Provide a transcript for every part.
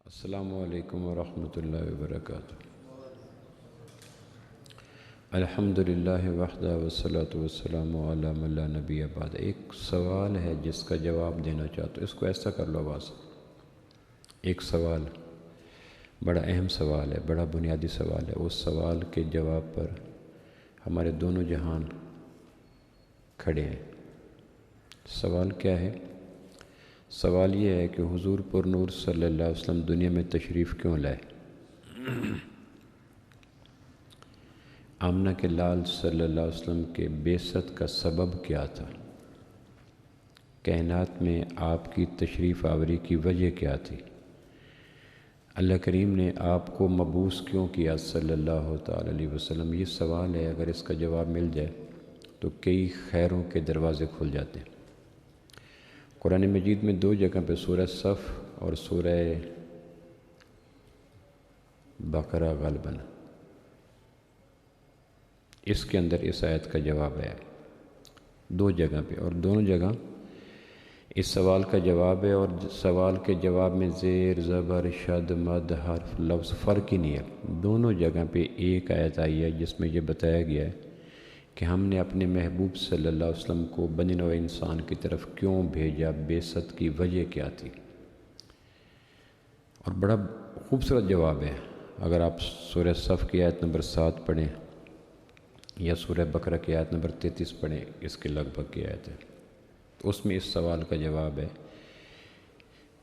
السلام علیکم ورحمۃ اللہ وبرکاتہ۔ الحمدللہ وحدہ والصلاۃ والسلام علی من لا نبی بعد۔ ایک سوال ہے جس کا جواب دینا چاہتا ہوں، اس کو ایسا کر لو آواز۔ ایک سوال، بڑا اہم سوال ہے، بڑا بنیادی سوال ہے۔ اس سوال کے جواب پر ہمارے دونوں جہان کھڑے ہیں۔ سوال کیا ہے؟ سوال یہ ہے کہ حضور پر نور صلی اللہ علیہ وسلم دنیا میں تشریف کیوں لائے؟ آمنہ کے لال صلی اللہ علیہ وسلم کے بعثت کا سبب کیا تھا؟ کائنات میں آپ کی تشریف آوری کی وجہ کیا تھی؟ اللہ کریم نے آپ کو مبعوث کیوں کیا صلی اللہ تعالی علیہ وسلم؟ یہ سوال ہے، اگر اس کا جواب مل جائے تو کئی خیروں کے دروازے کھل جاتے ہیں۔ قرآن مجید میں دو جگہ پہ سورہ صف اور سورہ بقرہ غالباً اس کے اندر اس آیت کا جواب ہے، دو جگہ پہ، اور دونوں جگہ اس سوال کا جواب ہے، اور سوال کے جواب میں زیر زبر شد مد حرف لفظ فرق ہی نہیں ہے۔ دونوں جگہ پہ ایک آیت آئی ہے جس میں یہ بتایا گیا ہے کہ ہم نے اپنے محبوب صلی اللہ علیہ وسلم کو بنی نوع انسان کی طرف کیوں بھیجا، بعثت کی وجہ کیا تھی، اور بڑا خوبصورت جواب ہے۔ اگر آپ سورہ صف کی آیت نمبر 7 پڑھیں یا سورہ بقرہ کی آیت نمبر 33 پڑھیں، اس کے لگ بھگ کی آیت ہے، تو اس میں اس سوال کا جواب ہے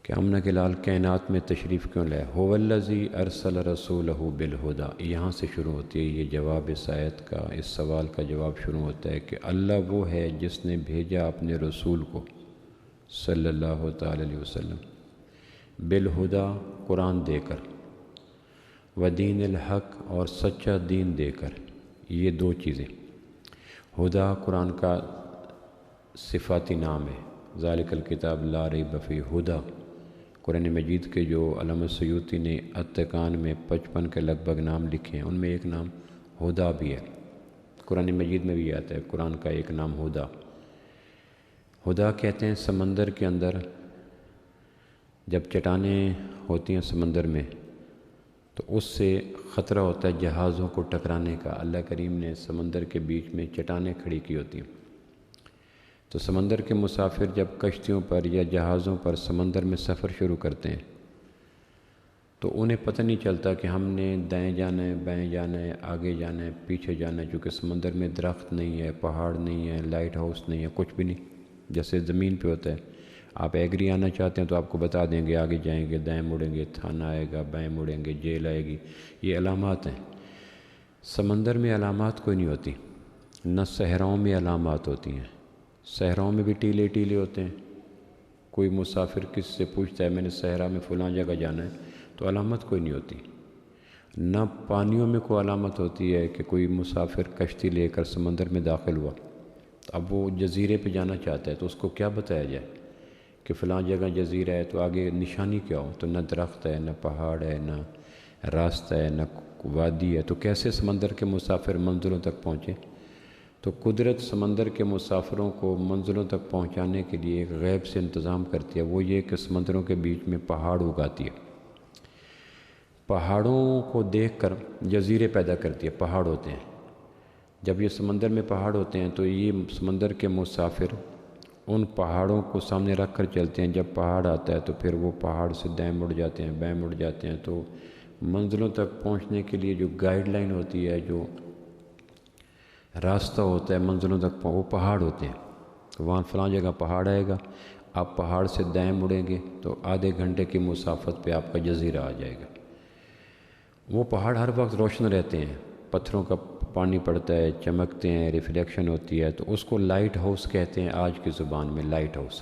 کہ آمنہ کے لال کائنات میں تشریف کیوں لائے؟ هو الذی ارسل رسولہ بالہدی، یہاں سے شروع ہوتی ہے یہ جواب۔ اس آیت کا، اس سوال کا جواب شروع ہوتا ہے کہ اللہ وہ ہے جس نے بھیجا اپنے رسول کو صلی اللہ تعالی علیہ وسلم بالہدی، قرآن دے کر، ودین الحق، اور سچا دین دے کر۔ یہ دو چیزیں، ہدی قرآن کا صفاتی نام ہے، ذالک الکتاب لا ریب فیہ ہدی۔ قرآن مجید کے جو علامہ سیوطی نے اتقان میں 55 کے لگ بھگ نام لکھے ہیں، ان میں ایک نام ہدی بھی ہے۔ قرآن مجید میں بھی آتا ہے قرآن کا ایک نام ہدی۔ ہدی کہتے ہیں سمندر کے اندر جب چٹانیں ہوتی ہیں سمندر میں تو اس سے خطرہ ہوتا ہے جہازوں کو ٹکرانے کا۔ اللہ کریم نے سمندر کے بیچ میں چٹانیں کھڑی کی ہوتی ہیں، تو سمندر کے مسافر جب کشتیوں پر یا جہازوں پر سمندر میں سفر شروع کرتے ہیں تو انہیں پتہ نہیں چلتا کہ ہم نے دائیں جانا ہے، بائیں جانا ہے، آگے جانا ہے، پیچھے جانا ہے، چونکہ سمندر میں درخت نہیں ہے، پہاڑ نہیں ہے، لائٹ ہاؤس نہیں ہے، کچھ بھی نہیں، جیسے زمین پہ ہوتا ہے۔ آپ ایگری آنا چاہتے ہیں تو آپ کو بتا دیں گے، آگے جائیں گے، دائیں مڑیں گے، تھانہ آئے گا، بائیں مڑیں گے، جیل آئے گی، یہ علامات ہیں۔ سمندر میں علامات کوئی نہیں ہوتی، نہ صحراؤں میں علامات ہوتی ہیں۔ صحراؤں میں بھی ٹیلے ٹیلے ہوتے ہیں، کوئی مسافر کس سے پوچھتا ہے میں نے صحرا میں فلاں جگہ جانا ہے تو علامت کوئی نہیں ہوتی۔ نہ پانیوں میں کوئی علامت ہوتی ہے کہ کوئی مسافر کشتی لے کر سمندر میں داخل ہوا، اب وہ جزیرے پہ جانا چاہتا ہے تو اس کو کیا بتایا جائے کہ فلاں جگہ جزیرہ ہے، تو آگے نشانی کیا ہو؟ تو نہ درخت ہے، نہ پہاڑ ہے، نہ راستہ ہے، نہ وادی ہے، تو کیسے سمندر کے مسافر منزلوں تک پہنچیں؟ تو قدرت سمندر کے مسافروں کو منزلوں تک پہنچانے کے لیے ایک غیب سے انتظام کرتی ہے، وہ یہ کہ سمندروں کے بیچ میں پہاڑ اگاتی ہے، پہاڑوں کو دیکھ کر جزیرے پیدا کرتی ہے، پہاڑ ہوتے ہیں۔ جب یہ سمندر میں پہاڑ ہوتے ہیں تو یہ سمندر کے مسافر ان پہاڑوں کو سامنے رکھ کر چلتے ہیں، جب پہاڑ آتا ہے تو پھر وہ پہاڑ سے دائیں مڑ جاتے ہیں، بائیں مڑ جاتے ہیں، تو منزلوں تک پہنچنے کے لیے جو گائیڈ لائن ہوتی ہے، جو راستہ ہوتا ہے منزلوں تک، وہ پہاڑ ہوتے ہیں۔ وہاں فلاں جگہ پہاڑ آئے گا، آپ پہاڑ سے دائیں مڑیں گے تو آدھے گھنٹے کی مسافت پہ آپ کا جزیرہ آ جائے گا۔ وہ پہاڑ ہر وقت روشن رہتے ہیں، پتھروں کا پانی پڑتا ہے، چمکتے ہیں، ریفلیکشن ہوتی ہے، تو اس کو لائٹ ہاؤس کہتے ہیں آج کی زبان میں، لائٹ ہاؤس۔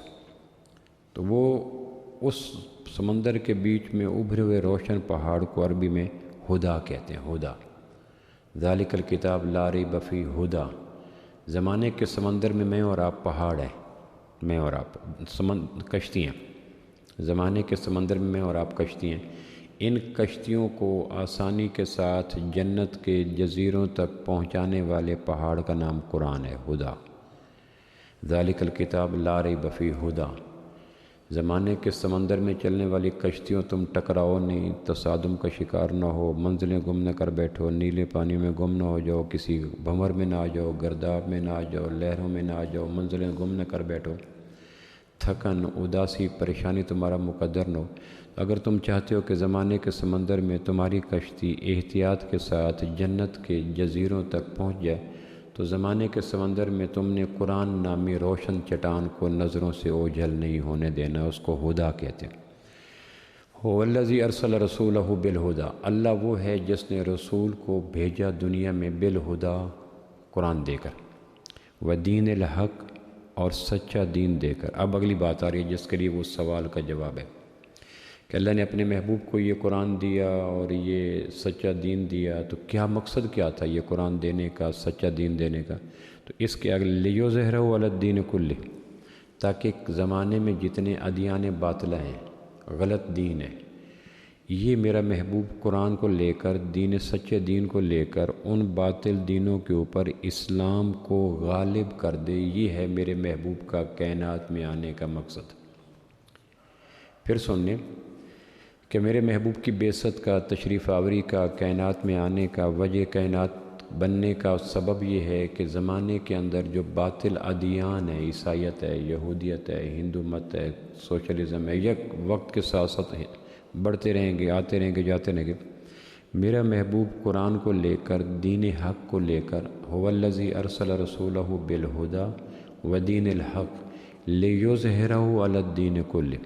تو وہ اس سمندر کے بیچ میں ابھرے ہوئے روشن پہاڑ کو عربی میں ہدی کہتے ہیں، ہدی۔ ذالک الکتاب لا ریب فیہ ہدی۔ زمانے کے سمندر میں میں اور آپ پہاڑ ہیں، میں اور آپ کشتی ہیں۔ زمانے کے سمندر میں میں اور آپ کشتی ہیں۔ ان کشتیوں کو آسانی کے ساتھ جنت کے جزیروں تک پہنچانے والے پہاڑ کا نام قرآن ہے، ہدی۔ ذالک الکتاب لا ریب فیہ ہدی۔ زمانے کے سمندر میں چلنے والی کشتیوں تم ٹکراؤ نہیں، تصادم کا شکار نہ ہو، منزلیں گم نہ کر بیٹھو، نیلے پانی میں گم نہ ہو جاؤ، کسی بھنور میں نہ آ جاؤ، گرداب میں نہ آ جاؤ، لہروں میں نہ آ جاؤ، منزلیں گم نہ کر بیٹھو، تھکن، اداسی، پریشانی تمہارا مقدر نہ ہو۔ اگر تم چاہتے ہو کہ زمانے کے سمندر میں تمہاری کشتی احتیاط کے ساتھ جنت کے جزیروں تک پہنچ جائے تو زمانے کے سمندر میں تم نے قرآن نامی روشن چٹان کو نظروں سے اوجھل نہیں ہونے دینا۔ اس کو ہدا کہتے ہیں۔ هو الذی ارسل رسولہ بالہدا، اللہ وہ ہے جس نے رسول کو بھیجا دنیا میں بالہدا، قرآن دے کر، ودین الحق، اور سچا دین دے کر۔ اب اگلی بات آ رہی ہے جس کے لیے وہ سوال کا جواب ہے کہ اللہ نے اپنے محبوب کو یہ قرآن دیا اور یہ سچا دین دیا، تو کیا مقصد کیا تھا یہ قرآن دینے کا، سچا دین دینے کا؟ تو اس کے اگلے لیظہرہ علی الدین کلہ، تاکہ زمانے میں جتنے ادیان باطلہ ہیں، غلط دین ہے، یہ میرا محبوب قرآن کو لے کر، دین سچے دین کو لے کر ان باطل دینوں کے اوپر اسلام کو غالب کر دے۔ یہ ہے میرے محبوب کا کائنات میں آنے کا مقصد۔ پھر سننے کہ میرے محبوب کی بعثت کا، تشریف آوری کا، کائنات میں آنے کا، وجہ کائنات بننے کا سبب یہ ہے کہ زمانے کے اندر جو باطل ادیان ہے، عیسائیت ہے، یہودیت ہے، ہندو مت ہے، سوشلزم ہے، یک وقت کے ساتھ ساتھ بڑھتے رہیں گے، آتے رہیں گے، جاتے رہیں گے۔ میرا محبوب قرآن کو لے کر، دین حق کو لے کر، هو الذی ارسل رسولہ بالہدا ودین الحق لیظہرہ علی الدین کلہ،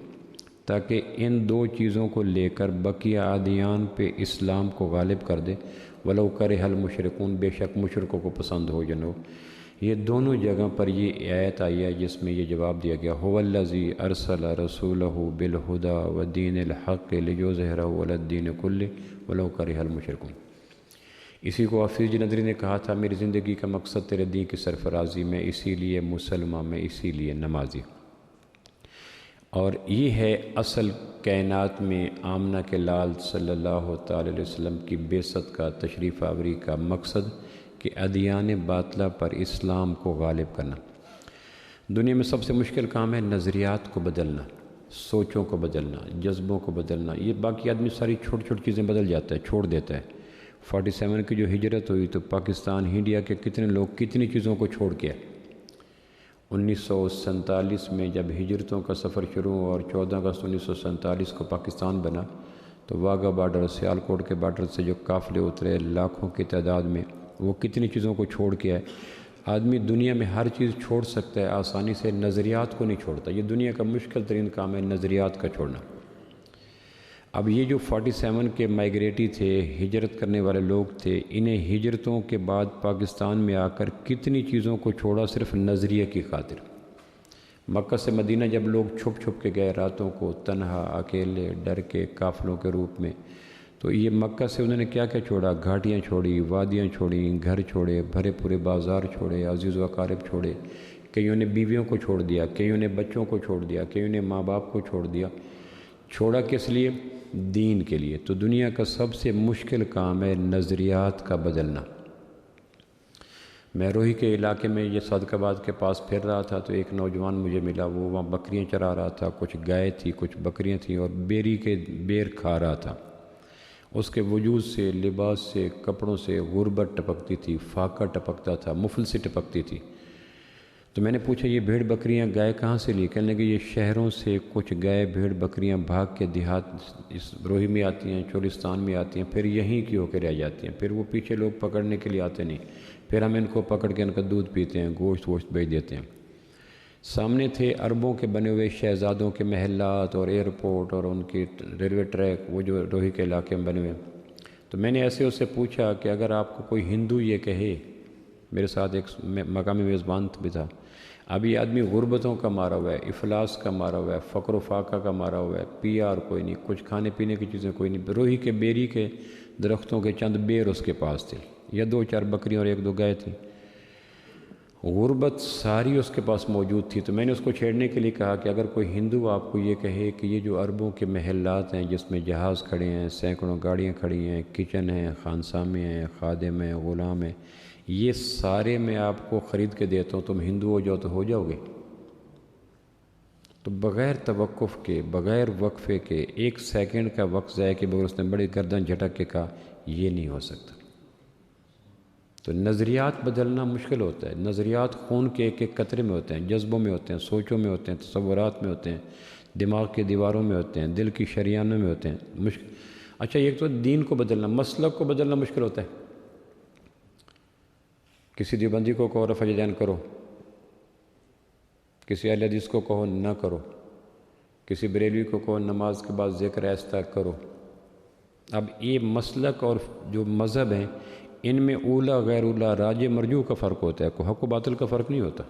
تاکہ ان دو چیزوں کو لے کر بقیہ ادیان پہ اسلام کو غالب کر دے۔ ولو کرہ المشرکون، بے شک مشرکوں کو پسند ہو یا نہ ہو۔ یہ دونوں جگہ پر یہ آیت آئی ہے جس میں یہ جواب دیا گیا، هو الذی ارسل رسولہ بالہدا ودین الحق لیظہرہ علی الدین کلہ ولو کرہ المشرکون۔ اسی کو حافظ جی ندوی نے کہا تھا، میری زندگی کا مقصد تیرے دین کی سرفرازی، میں اسی لیے مسلمان، میں اسی لیے نمازی۔ اور یہ ہے اصل کائنات میں آمنہ کے لال صلی اللہ تعالی علیہ وسلم کی بعثت کا، تشریف آوری کا مقصد، کہ ادیان باطلہ پر اسلام کو غالب کرنا۔ دنیا میں سب سے مشکل کام ہے نظریات کو بدلنا، سوچوں کو بدلنا، جذبوں کو بدلنا۔ یہ باقی آدمی ساری چھوٹی چھوٹی چیزیں بدل جاتا ہے، چھوڑ دیتا ہے۔ 47 کی جو ہجرت ہوئی تو پاکستان، انڈیا کے کتنے لوگ کتنی چیزوں کو چھوڑ کے آئے۔ 1947 میں جب ہجرتوں کا سفر شروع ہوا اور 14 اگست 1947 کو پاکستان بنا تو واگا بارڈر، سیالکوٹ کے بارڈر سے جو قافلے اترے لاکھوں کی تعداد میں، وہ کتنی چیزوں کو چھوڑ کے آئے۔ آدمی دنیا میں ہر چیز چھوڑ سکتا ہے آسانی سے، نظریات کو نہیں چھوڑتا۔ یہ دنیا کا مشکل ترین کام ہے، نظریات کا چھوڑنا۔ اب یہ جو 47 کے مائیگریٹی تھے، ہجرت کرنے والے لوگ تھے، انہیں ہجرتوں کے بعد پاکستان میں آ کر کتنی چیزوں کو چھوڑا صرف نظریے کی خاطر۔ مکہ سے مدینہ جب لوگ چھپ چھپ کے گئے راتوں کو، تنہا، اکیلے، ڈر کے، قافلوں کے روپ میں، تو یہ مکہ سے انہوں نے کیا کیا چھوڑا؟ گھاٹیاں چھوڑی، وادیاں چھوڑیں، گھر چھوڑے، بھرے پورے بازار چھوڑے، عزیز و اقارب چھوڑے، کئیوں نے بیویوں کو چھوڑ دیا، کئیوں نے بچوں کو چھوڑ دیا، کئیوں نے ماں باپ کو چھوڑ دیا۔ چھوڑا کس لیے؟ دین کے لیے۔ تو دنیا کا سب سے مشکل کام ہے نظریات کا بدلنا۔ میں روہی کے علاقے میں یہ صادقآباد کے پاس پھر رہا تھا تو ایک نوجوان مجھے ملا، وہ وہاں بکریاں چرا رہا تھا، کچھ گائے تھی، کچھ بکریاں تھیں، اور بیری کے بیر کھا رہا تھا۔ اس کے وجود سے، لباس سے، کپڑوں سے غربت ٹپکتی تھی، فاقہ ٹپکتا تھا، مفلسی ٹپکتی تھی۔ تو میں نے پوچھا یہ بھیڑ بکریاں گائے کہاں سے لی؟ کہنے لگے یہ شہروں سے کچھ گائے بھیڑ بکریاں بھاگ کے دیہات اس روہی میں آتی ہیں، چولستان میں آتی ہیں، پھر یہیں کی ہو کے رہ جاتی ہیں، پھر وہ پیچھے لوگ پکڑنے کے لیے آتے نہیں، پھر ہم ان کو پکڑ کے ان کا دودھ پیتے ہیں، گوشت ووشت بیچ دیتے ہیں۔ سامنے تھے عربوں کے بنے ہوئے شہزادوں کے محلات اور ایئرپورٹ اور ان کی ریلوے ٹریک، وہ جو روہی کے علاقے میں بنے ہوئے۔ تو میں نے ایسے اس سے پوچھا کہ اگر آپ کو کوئی ہندو یہ کہے، میرے ساتھ ایک مقامی میزبان بھی تھا، اب یہ آدمی غربتوں کا مارا ہوا ہے، افلاس کا مارا ہوا ہے، فقر و فاقہ کا مارا ہوا ہے، پیا اور کوئی نہیں، کچھ کھانے پینے کی چیزیں کوئی نہیں، روہی کے بیری کے درختوں کے چند بیر اس کے پاس تھے، یا 2-4 بکریاں اور 1-2 گائے تھیں۔ غربت ساری اس کے پاس موجود تھی۔ تو میں نے اس کو چھیڑنے کے لیے کہا کہ اگر کوئی ہندو آپ کو یہ کہے کہ یہ جو عربوں کے محلات ہیں جس میں جہاز کھڑے ہیں، سینکڑوں گاڑیاں کھڑی ہیں، کچن ہیں، خانسامے ہیں، خادم ہیں، غلام ہیں، یہ سارے میں آپ کو خرید کے دیتا ہوں، تم ہندو ہو جاؤ تو ہو جاؤ گے؟ تو بغیر توقف کے، بغیر وقفے کے، ایک سیکنڈ کا وقت ضائع کے بغیر اس نے بڑی گردن جھٹک کے کہا یہ نہیں ہو سکتا۔ تو نظریات بدلنا مشکل ہوتا ہے۔ نظریات خون کے ایک ایک قطرے میں ہوتے ہیں، جذبوں میں ہوتے ہیں، سوچوں میں ہوتے ہیں، تصورات میں ہوتے ہیں، دماغ کی دیواروں میں ہوتے ہیں، دل کی شریانوں میں ہوتے ہیں۔ اچھا، ایک تو دین کو بدلنا، مسلک کو بدلنا مشکل ہوتا ہے۔ کسی دیوبندی کو کہو رفع یدین کرو، کسی اہل حدیث کو کہو نہ کرو، کسی بریلوی کو کہو نماز کے بعد ذکر ایسا کرو۔ اب یہ مسلک اور جو مذہب ہیں ان میں اولا غیر اولا، راج مرجو کا فرق ہوتا ہے، کوئی حق و باطل کا فرق نہیں ہوتا۔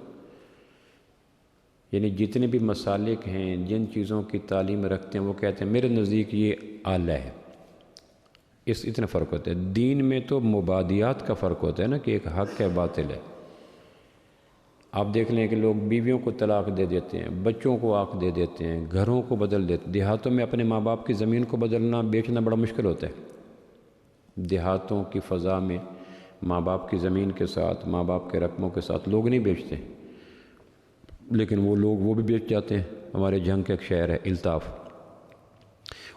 یعنی جتنے بھی مسالک ہیں، جن چیزوں کی تعلیم رکھتے ہیں، وہ کہتے ہیں میرے نزدیک یہ اعلیٰ ہے، اتنا فرق ہوتا ہے۔ دین میں تو مبادیات کا فرق ہوتا ہے نا، کہ ایک حق ہے، باطل ہے۔ آپ دیکھ لیں کہ لوگ بیویوں کو طلاق دے دیتے ہیں، بچوں کو آنکھ دے دیتے ہیں، گھروں کو بدل دیتے ہیں۔ دیہاتوں میں اپنے ماں باپ کی زمین کو بدلنا، بیچنا بڑا مشکل ہوتا ہے۔ دیہاتوں کی فضا میں ماں باپ کی زمین کے ساتھ، ماں باپ کے رقموں کے ساتھ لوگ نہیں بیچتے، لیکن وہ بھی بیچ جاتے ہیں۔ ہمارے جھنگ کا ایک شعر ہے الطاف،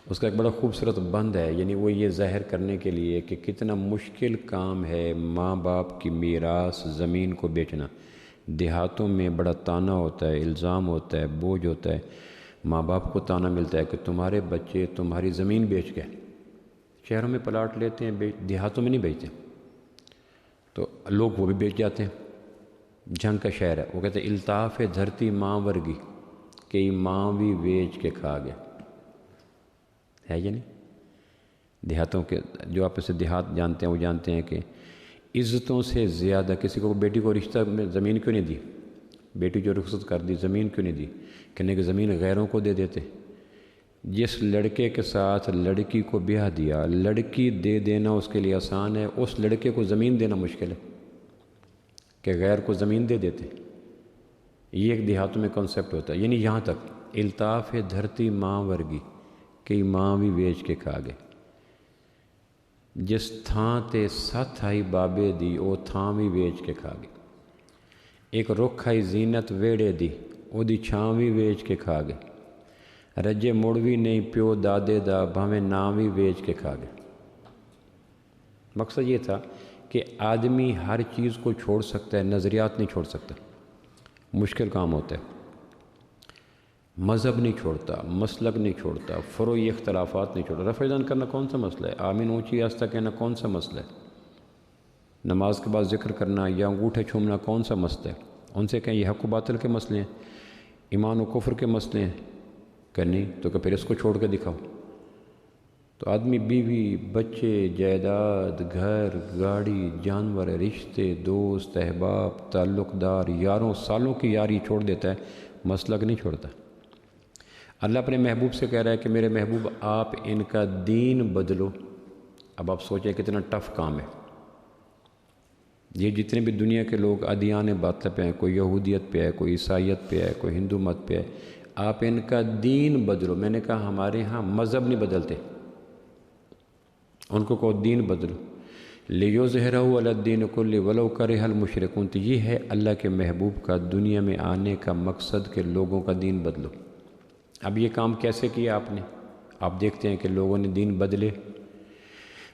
اس کا ایک بڑا خوبصورت بند ہے، یعنی وہ یہ ظاہر کرنے کے لیے کہ کتنا مشکل کام ہے ماں باپ کی میراث زمین کو بیچنا۔ دیہاتوں میں بڑا تانا ہوتا ہے، الزام ہوتا ہے، بوجھ ہوتا ہے، ماں باپ کو تانا ملتا ہے کہ تمہارے بچے تمہاری زمین بیچ گئے۔ شہروں میں پلاٹ لیتے ہیں، دیہاتوں میں نہیں بیچتے، تو لوگ وہ بھی بیچ جاتے ہیں۔ جھنگ کا شعر ہے، وہ کہتے ہیں الطاف دھرتی ماں ورگی، کہ ماں بھی بیچ کے کھا گیا ہے یا نہیں؟ دیہاتوں کے جو آپ اسے دیہات جانتے ہیں وہ جانتے ہیں کہ عزتوں سے زیادہ کسی کو بیٹی کو رشتہ میں زمین کیوں نہیں دی، بیٹی جو رخصت کر دی زمین کیوں نہیں دی، کہنے کہ زمین غیروں کو دے دیتے۔ جس لڑکے کے ساتھ لڑکی کو بیاہ دیا، لڑکی دے دینا اس کے لیے آسان ہے، اس لڑکے کو زمین دینا مشکل ہے کہ غیر کو زمین دے دیتے۔ یہ ایک دیہاتوں میں کنسیپٹ ہوتا ہے، یعنی یہاں تک الطاف دھرتی ماں ورگی، کہ ماں بھی بیچ کے کھا گئے۔ جس تھاں تے ست آئی بابے دی، او تھاں بھی بیچ کے کھا گئے۔ ایک رخ آئی زینت ویڑے دی، او دی چھاں بھی بیچ کے کھا گئے۔ رجے مڑ بھی نہیں پیو دادے دا، بھاویں نام بھی بیچ کے کھا گئے۔ مقصد یہ تھا کہ آدمی ہر چیز کو چھوڑ سکتا ہے، نظریات نہیں چھوڑ سکتا، مشکل کام ہوتا ہے۔ مذہب نہیں چھوڑتا، مسلک نہیں چھوڑتا، فروعی اختلافات نہیں چھوڑتا۔ رفع یدین کرنا کون سا مسئلہ ہے؟ آمین اونچی آستہ کہنا کون سا مسئلہ ہے؟ نماز کے بعد ذکر کرنا یا انگوٹھے چھومنا کون سا مسئلہ ہے؟ ان سے کہیں یہ حق و باطل کے مسئلے ہیں، ایمان و کفر کے مسئلے ہیں کہ نہیں؟ تو کہ پھر اس کو چھوڑ کے دکھاؤ۔ تو آدمی بیوی، بچے، جائیداد، گھر، گاڑی، جانور، رشتے، دوست، احباب، تعلق دار، یاروں سالوں کی یاری چھوڑ دیتا ہے، مسلک نہیں چھوڑتا۔ اللہ اپنے محبوب سے کہہ رہا ہے کہ میرے محبوب آپ ان کا دین بدلو۔ اب آپ سوچیں کتنا ٹف کام ہے۔ یہ جتنے بھی دنیا کے لوگ ادیان باطل پہ ہیں، کوئی یہودیت پہ ہے، کوئی عیسائیت پہ ہے، کوئی ہندو مت پہ ہے، آپ ان کا دین بدلو۔ میں نے کہا ہمارے ہاں مذہب نہیں بدلتے، ان کو کہو دین بدلو۔ لِيُظْهِرَهُ عَلَى الدِّينِ كُلِّهِ وَلَوْ كَرِهَ الْمُشْرِكُونَ۔ تو یہ ہے اللہ کے محبوب کا دنیا میں آنے کا مقصد کہ لوگوں کا دین بدلو۔ اب یہ کام کیسے کیا آپ نے؟ آپ دیکھتے ہیں کہ لوگوں نے دین بدلے۔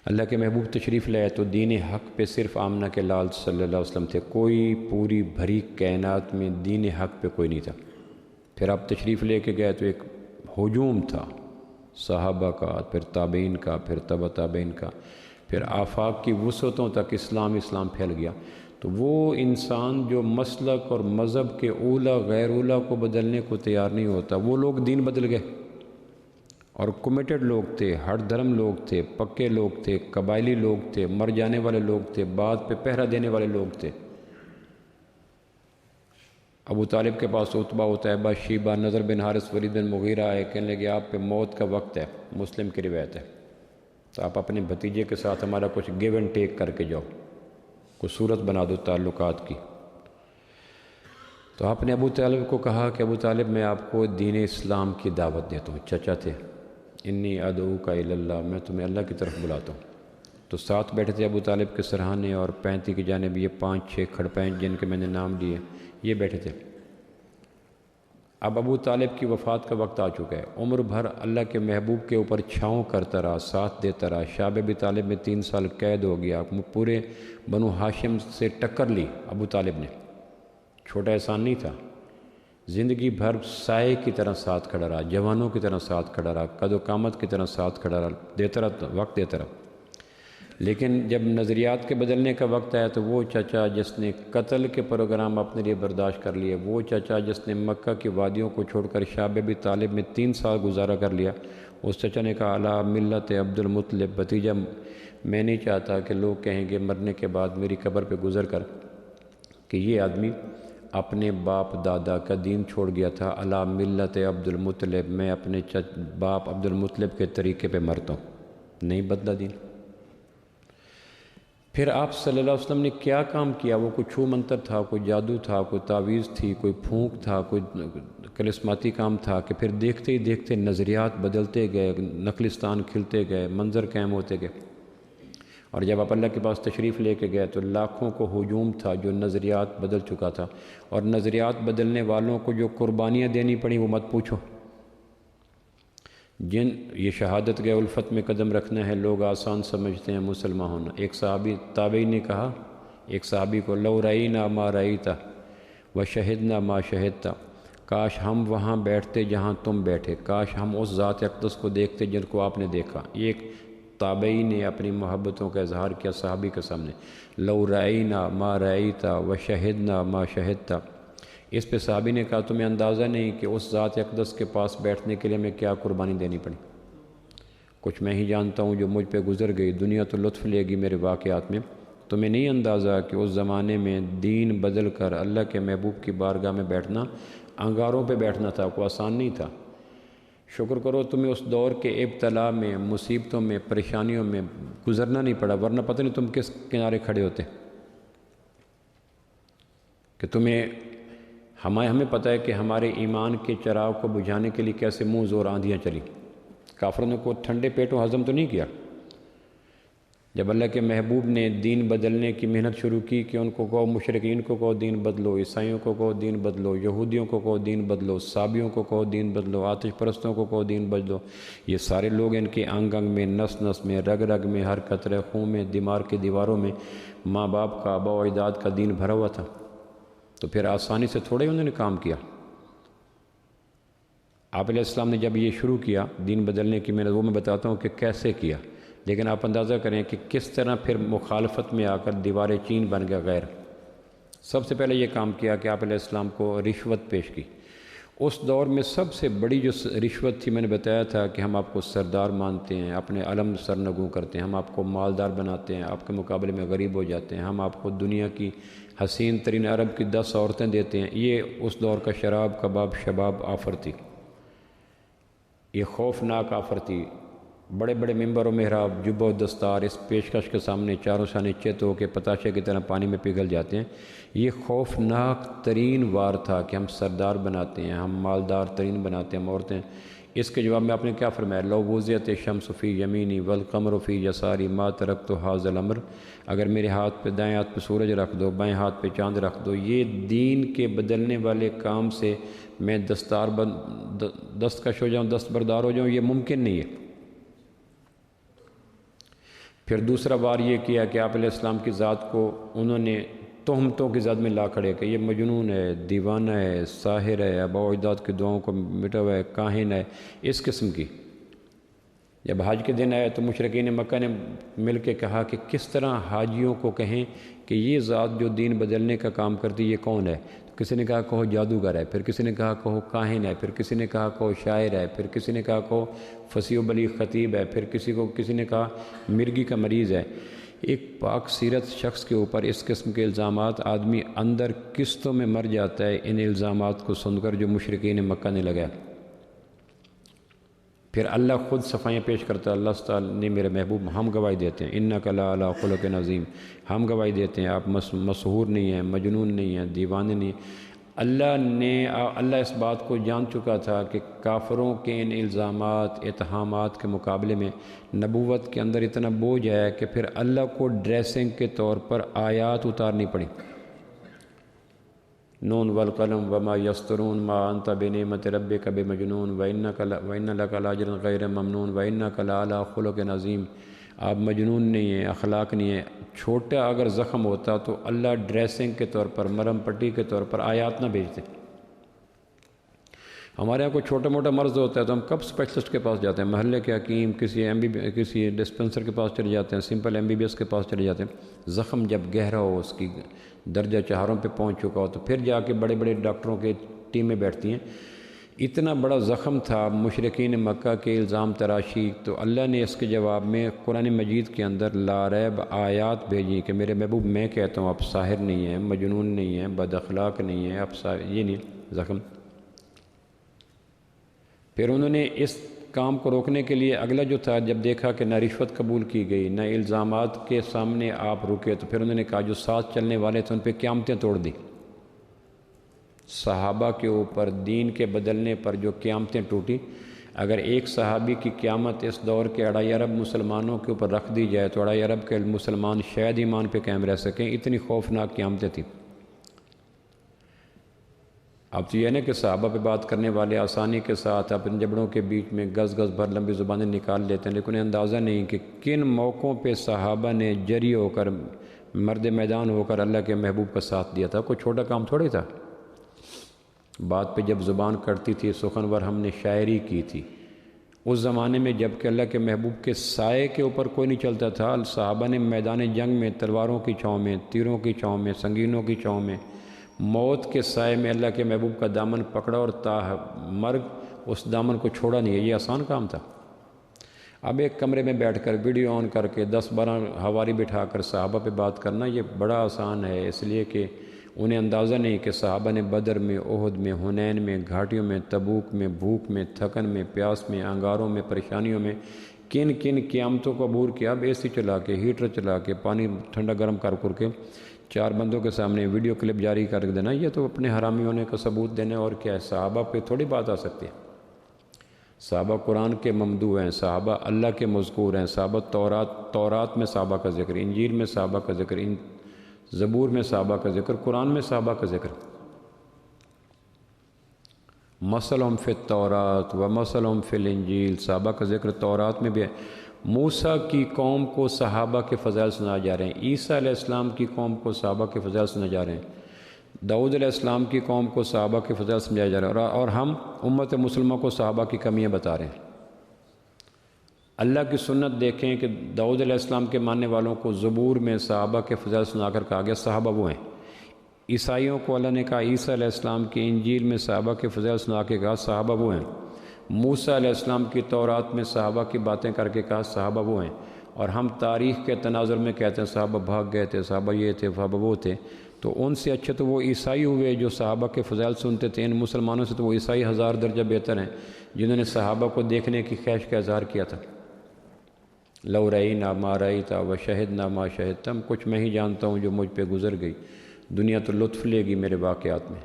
اللہ کے محبوب تشریف لائے تو دین حق پہ صرف آمنہ کے لال صلی اللہ علیہ وسلم تھے، کوئی پوری بھری کائنات میں دین حق پہ کوئی نہیں تھا۔ پھر آپ تشریف لے کے گئے تو ایک ہجوم تھا صحابہ کا، پھر تابعین کا، پھر تبع تابعین کا، پھر آفاق کی وسعتوں تک اسلام پھیل گیا۔ تو وہ انسان جو مسلک اور مذہب کے اولا غیر اولا کو بدلنے کو تیار نہیں ہوتا، وہ لوگ دین بدل گئے، اور کمیٹڈ لوگ تھے، ہر دھرم لوگ تھے، پکے لوگ تھے، قبائلی لوگ تھے، مر جانے والے لوگ تھے، بات پہ پہرا دینے والے لوگ تھے۔ ابو طالب کے پاس عتبہ، عتیبہ، شیبہ، نضر بن حارث، ولید بن مغیرہ آئے، کہنے لگے آپ پہ موت کا وقت ہے، مسلم کی روایت ہے، تو آپ اپنے بھتیجے کے ساتھ ہمارا کچھ گیو اینڈ ٹیک کر کے جاؤ، کچھ صورت بنا دو تعلقات کی۔ تو آپ نے ابو طالب کو کہا کہ ابو طالب میں آپ کو دین اسلام کی دعوت دیتا ہوں، چچا تھے، انی ادعوک الی اللہ، میں تمہیں اللہ کی طرف بلاتا ہوں۔ تو ساتھ بیٹھے تھے ابو طالب کے سرہانے اور 35 کی جانب یہ 5-6 کھڑپین جن کے میں نے نام لیے، یہ بیٹھے تھے۔ اب ابو طالب کی وفات کا وقت آ چکا ہے، عمر بھر اللہ کے محبوب کے اوپر چھاؤں کرتا رہا، ساتھ دیتا رہا، شاب ابی طالب میں 3 سال قید ہو گیا، پورے بنو ہاشم سے ٹکر لی ابو طالب نے، چھوٹا احسان نہیں تھا، زندگی بھر سائے کی طرح ساتھ کھڑا رہا، جوانوں کی طرح ساتھ کھڑا رہا، قد و قامت کی طرح ساتھ کھڑا رہا، دیتا رہا، وقت دیتا رہا، لیکن جب نظریات کے بدلنے کا وقت آیا تو وہ چچا جس نے قتل کے پروگرام اپنے لیے برداشت کر لیے، وہ چچا جس نے مکہ کی وادیوں کو چھوڑ کر شاب ابی طالب میں 3 سال گزارا کر لیا، اس چچا نے کہا الا ملت عبد المطلب، بھتیجا میں نہیں چاہتا کہ لوگ کہیں گے مرنے کے بعد میری قبر پہ گزر کر کہ یہ آدمی اپنے باپ دادا کا دین چھوڑ گیا تھا، الا ملت عبد المطلب، میں اپنے باپ عبد المطلب کے طریقے پہ مرتا ہوں، نہیں بدلا دین۔ پھر آپ صلی اللہ علیہ وسلم نے کیا کام کیا؟ وہ کوئی چھو منتر تھا، کوئی جادو تھا، کوئی تعویذ تھی، کوئی پھونک تھا، کوئی کرسماتی کام تھا کہ پھر دیکھتے ہی دیکھتے نظریات بدلتے گئے، نقلستان کھلتے گئے، منظر قائم ہوتے گئے، اور جب آپ اللہ کے پاس تشریف لے کے گئے تو لاکھوں کو ہجوم تھا جو نظریات بدل چکا تھا، اور نظریات بدلنے والوں کو جو قربانیاں دینی پڑیں وہ مت پوچھو، جن یہ شہادت کے الفت میں قدم رکھنا ہے لوگ آسان سمجھتے ہیں مسلمان ہونا۔ ایک صحابی تابعی نے کہا ایک صحابی کو لو رأینا ما رأیتا وشہدنا ما شہدتا، کاش ہم وہاں بیٹھتے جہاں تم بیٹھے، کاش ہم اس ذات اقدس کو دیکھتے جن کو آپ نے دیکھا۔ یہ ایک تابعی نے اپنی محبتوں کا اظہار کیا صحابی کے سامنے، لو رأینا ما رأیتا وشہدنا ما شہدتا۔ اس پہ صحابی نے کہا تمہیں اندازہ نہیں کہ اس ذات اقدس کے پاس بیٹھنے کے لیے میں کیا قربانی دینی پڑی، کچھ میں ہی جانتا ہوں جو مجھ پہ گزر گئی، دنیا تو لطف لے گی میرے واقعات میں، تمہیں نہیں اندازہ کہ اس زمانے میں دین بدل کر اللہ کے محبوب کی بارگاہ میں بیٹھنا انگاروں پہ بیٹھنا تھا، کوئی آسان نہیں تھا۔ شکر کرو تمہیں اس دور کے ابتلا میں، مصیبتوں میں، پریشانیوں میں گزرنا نہیں پڑا، ورنہ پتہ نہیں تم کس کنارے کھڑے ہوتے کہ تمہیں ہمیں پتہ ہے کہ ہمارے ایمان کے چراغ کو بجھانے کے لیے کیسے منہ زور آندھیاں چلی، کافروں نے کو ٹھنڈے پیٹوں ہضم تو نہیں کیا۔ جب اللہ کے محبوب نے دین بدلنے کی محنت شروع کی کہ ان کو کہو، مشرکین کو کہو دین بدلو، عیسائیوں کو کہو دین بدلو، یہودیوں کو کہو دین بدلو، صابیوں کو کہو دین بدلو، آتش پرستوں کو کہو دین بدلو، یہ سارے لوگ ان کے انگ انگ میں، نس نس میں، رگ رگ میں، ہر قطرے خون میں، دماغ کی دیواروں میں ماں باپ کا، آباء و اجداد کا دین بھرا ہوا تھا، تو پھر آسانی سے تھوڑے انہوں نے کام کیا۔ آپ علیہ السلام نے جب یہ شروع کیا دین بدلنے کی محنت، وہ میں بتاتا ہوں کہ کیسے کیا، لیکن آپ اندازہ کریں کہ کس طرح پھر مخالفت میں آ کر دیوار چین بن گیا غیر۔ سب سے پہلے یہ کام کیا کہ آپ علیہ السلام کو رشوت پیش کی۔ اس دور میں سب سے بڑی جو رشوت تھی، میں نے بتایا تھا کہ ہم آپ کو سردار مانتے ہیں، اپنے علم سرنگوں کرتے ہیں، ہم آپ کو مالدار بناتے ہیں، آپ کے مقابلے میں غریب ہو جاتے ہیں، ہم آپ کو دنیا کی حسین ترین عرب کی 10 عورتیں دیتے ہیں، یہ اس دور کا شراب کباب شباب آفر تھی، یہ خوفناک آفر تھی۔ بڑے بڑے ممبر و محراب، جبہ و دستار اس پیشکش کے سامنے چاروں شانے چت ہو کے پتاشے کی طرح پانی میں پگھل جاتے ہیں۔ یہ خوفناک ترین وار تھا کہ ہم سردار بناتے ہیں، ہم مالدار ترین بناتے ہیں، ہم عورتیں۔ اس کے جواب میں آپ نے کیا فرمایا؟ لو وضعت الشمس فی یمینی والقمر فی یساری ما ترکت ھذا الامر، اگر میرے ہاتھ پہ، دائیں ہاتھ پہ سورج رکھ دو، بائیں ہاتھ پہ چاند رکھ دو، یہ دین کے بدلنے والے کام سے میں دستکش ہو جاؤں، دستبردار ہو جاؤں، یہ ممکن نہیں ہے۔ پھر دوسرا بار یہ کیا کہ آپ علیہ السلام کی ذات کو انہوں نے تہمتوں کی زد میں لا کھڑے کہ یہ مجنون ہے، دیوانہ ہے، ساحر ہے، آباء و اجداد کی دعاؤں کو مٹا ہوا ہے، کاہن ہے، اس قسم کی۔ جب حج کے دن آئے تو مشرکین مکہ نے مل کے کہا کہ کس طرح حاجیوں کو کہیں کہ یہ ذات جو دین بدلنے کا کام کرتی یہ کون ہے؟ تو کسی نے کہا کہو جادوگر ہے، پھر کسی نے کہا کہو کاہن ہے، پھر کسی نے کہا کہو شاعر ہے، پھر کسی نے کہا کہو فصیح و بلیغ خطیب ہے، پھر کسی نے کہا مرگی کا مریض ہے۔ ایک پاک سیرت شخص کے اوپر اس قسم کے الزامات، آدمی اندر قسطوں میں مر جاتا ہے ان الزامات کو سن کر جو مشرکین مکہ نے لگایا۔ پھر اللہ خود صفائیاں پیش کرتا ہے، اللہ تعالیٰ نے میرے محبوب، ہم گواہی دیتے ہیں انک لعلی خلق عظیم، ہم گواہی دیتے ہیں آپ مسحور نہیں ہیں، مجنون نہیں ہیں، دیوانے نہیں ہیں۔ اللہ اس بات کو جان چکا تھا کہ کافروں کے ان الزامات، اتہامات کے مقابلے میں نبوت کے اندر اتنا بوجھ ہے کہ پھر اللہ کو ڈریسنگ کے طور پر آیات اتارنی پڑی۔ نون والقلم وما یسطرون ما انت بنعمت ربک بمجنون وان لک لاجرا غیر ممنون وانک لعلی خلق عظیم۔ آپ مجنون نہیں ہیں، اخلاق نہیں ہیں۔ چھوٹا اگر زخم ہوتا تو اللہ ڈریسنگ کے طور پر، مرہم پٹی کے طور پر آیات نہ بھیجتے۔ ہمارے یہاں کوئی چھوٹا موٹا مرض ہوتا ہے تو ہم کب اسپیشلسٹ کے پاس جاتے ہیں؟ محلے کے حکیم، کسی ڈسپنسر کے پاس چلے جاتے ہیں، سمپل MBBS کے پاس چلے جاتے ہیں۔ زخم جب گہرا ہو، اس کی درجہ چہاروں پہ پہنچ چکا ہو، تو پھر جا کے بڑے بڑے ڈاکٹروں کے ٹیمیں بیٹھتی ہیں۔ اتنا بڑا زخم تھا، مشرکین مکہ کے الزام تراشی، تو اللہ نے اس کے جواب میں قرآن مجید کے اندر لاریب آیات بھیجی کہ میرے محبوب میں کہتا ہوں آپ ساحر نہیں ہیں، مجنون نہیں ہیں، بد اخلاق نہیں ہیں، آپ یہ نہیں زخم۔ پھر انہوں نے اس کام کو روکنے کے لیے اگلا جو تھا، جب دیکھا کہ نہ رشوت قبول کی گئی، نہ الزامات کے سامنے آپ رکے، تو پھر انہوں نے کہا جو ساتھ چلنے والے تھے ان پہ قیامتیں توڑ دی۔ صحابہ کے اوپر دین کے بدلنے پر جو قیامتیں ٹوٹی، اگر ایک صحابی کی قیامت اس دور کے 2.5 ارب مسلمانوں کے اوپر رکھ دی جائے تو 2.5 ارب کے مسلمان شاید ایمان پہ قائم رہ سکیں، اتنی خوفناک قیامتیں تھیں۔ اب تو یہ ہے کہ صحابہ پہ بات کرنے والے آسانی کے ساتھ اپنے جبڑوں کے بیچ میں گز گز بھر لمبی زبانیں نکال لیتے ہیں، لیکن انہیں اندازہ نہیں کہ کن موقعوں پہ صحابہ نے جری ہو کر، مرد میدان ہو کر اللہ کے محبوب کا ساتھ دیا تھا۔ کوئی چھوٹا کام تھوڑی تھا۔ بات پہ جب زبان کرتی تھی، سخنور ہم نے شاعری کی تھی۔ اس زمانے میں جب کہ اللہ کے محبوب کے سائے کے اوپر کوئی نہیں چلتا تھا، صحابہ نے میدان جنگ میں تلواروں کی چھاؤں میں، تیروں کی چھاؤں میں، سنگینوں کی چھاؤں میں، موت کے سائے میں اللہ کے محبوب کا دامن پکڑا اور تا مرگ اس دامن کو چھوڑا نہیں ہے۔ یہ آسان کام تھا۔ اب ایک کمرے میں بیٹھ کر ویڈیو آن کر کے 10-12 ہواری بٹھا کر صحابہ پہ بات کرنا یہ بڑا آسان ہے، اس لیے کہ انہیں اندازہ نہیں کہ صحابہ نے بدر میں، احد میں، حنین میں، گھاٹیوں میں، تبوک میں، بھوک میں، تھکن میں، پیاس میں، انگاروں میں، پریشانیوں میں کن کن قیامتوں کو عبور کیا۔ اب AC چلا کے، ہیٹر چلا کے، پانی ٹھنڈا گرم کر کے 4 بندوں کے سامنے ویڈیو کلپ جاری کر دینا، یہ تو اپنے حرامی ہونے کا ثبوت دینے اور کیا ہے؟ صحابہ پہ تھوڑی بات آ سکتی ہے۔ صحابہ قرآن کے ممدوح ہیں، صحابہ اللہ کے مذکور ہیں، صحابہ تورات میں صحابہ کا ذکر، انجیل میں صحابہ کا ذکر، زبور میں صحابہ کا ذکر، قرآن میں صحابہ کا ذکر۔ مثلہم فی التورات و مثلہم فی الانجیل، صحابہ کا ذکر تورات میں بھی ہے۔ موسیٰ کی قوم کو صحابہ کے فضائل سنائے جا رہے ہیں، عیسیٰ علیہ السلام کی قوم کو صحابہ کے فضائل سنائے جا رہے ہیں، داؤد علیہ السلام کی قوم کو صحابہ کے فضائل سمجھائے جا رہے ہیں، اور ہم امت مسلمہ کو صحابہ کی کمیاں بتا رہے ہیں۔ اللہ کی سنت دیکھیں کہ داؤد علیہ السلام کے ماننے والوں کو زبور میں صحابہ کے فضائل سنا کر کہا گیا صحابہ وہ ہیں۔ عیسائیوں کو اللہ نے کہا عیسیٰ علیہ السلام کی انجیل میں صحابہ کے فضائل سنا کے کہا صحابہ وہ ہیں۔ موسیٰ علیہ السلام کی تورات میں صحابہ کی باتیں کر کے کہا صحابہ وہ ہیں۔ اور ہم تاریخ کے تناظر میں کہتے ہیں صحابہ بھاگ گئے تھے، صحابہ یہ تھے، صحابہ وہ تھے، تو ان سے اچھے تو وہ عیسائی ہوئے جو صحابہ کے فضائل سنتے تھے۔ ان مسلمانوں سے تو وہ عیسائی 1000 درجہ بہتر ہیں جنہوں نے صحابہ کو دیکھنے کی خواہش کا اظہار کیا تھا۔ لو رأینا ما رأیتا و شہدنا ما شہدتا، کچھ میں ہی جانتا ہوں جو مجھ پہ گزر گئی، دنیا تو لطف لے گی میرے واقعات میں۔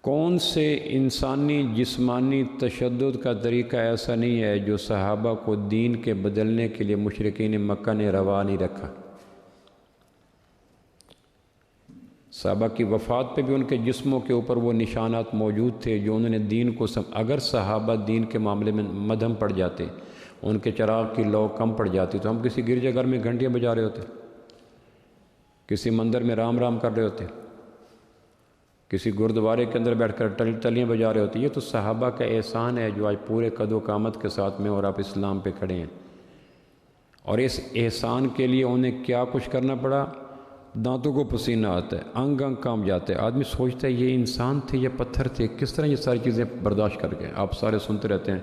کون سے انسانی جسمانی تشدد کا طریقہ ایسا نہیں ہے جو صحابہ کو دین کے بدلنے کے لیے مشرکین مکہ نے روا نہیں رکھا۔ صحابہ کی وفات پہ بھی ان کے جسموں کے اوپر وہ نشانات موجود تھے جو انہوں نے دین کو اگر صحابہ دین کے معاملے میں مدھم پڑ جاتے، ان کے چراغ کی لو کم پڑ جاتی، تو ہم کسی گرجا گھر میں گھنٹیاں بجا رہے ہوتے، کسی مندر میں رام رام کر رہے ہوتے، کسی گردوارے کے اندر بیٹھ کر تلیاں بجا رہے ہوتے۔ یہ تو صحابہ کا احسان ہے جو آج پورے قد و قامت کے ساتھ میں اور آپ اسلام پہ کھڑے ہیں، اور اس احسان کے لیے انہیں کیا کچھ کرنا پڑا؟ دانتوں کو پسینہ آتا ہے، انگ انگ کام جاتے ہیں، آدمی سوچتا ہے یہ انسان تھے یا پتھر تھے، کس طرح یہ ساری چیزیں برداشت کر گئے۔ آپ سارے سنتے رہتے ہیں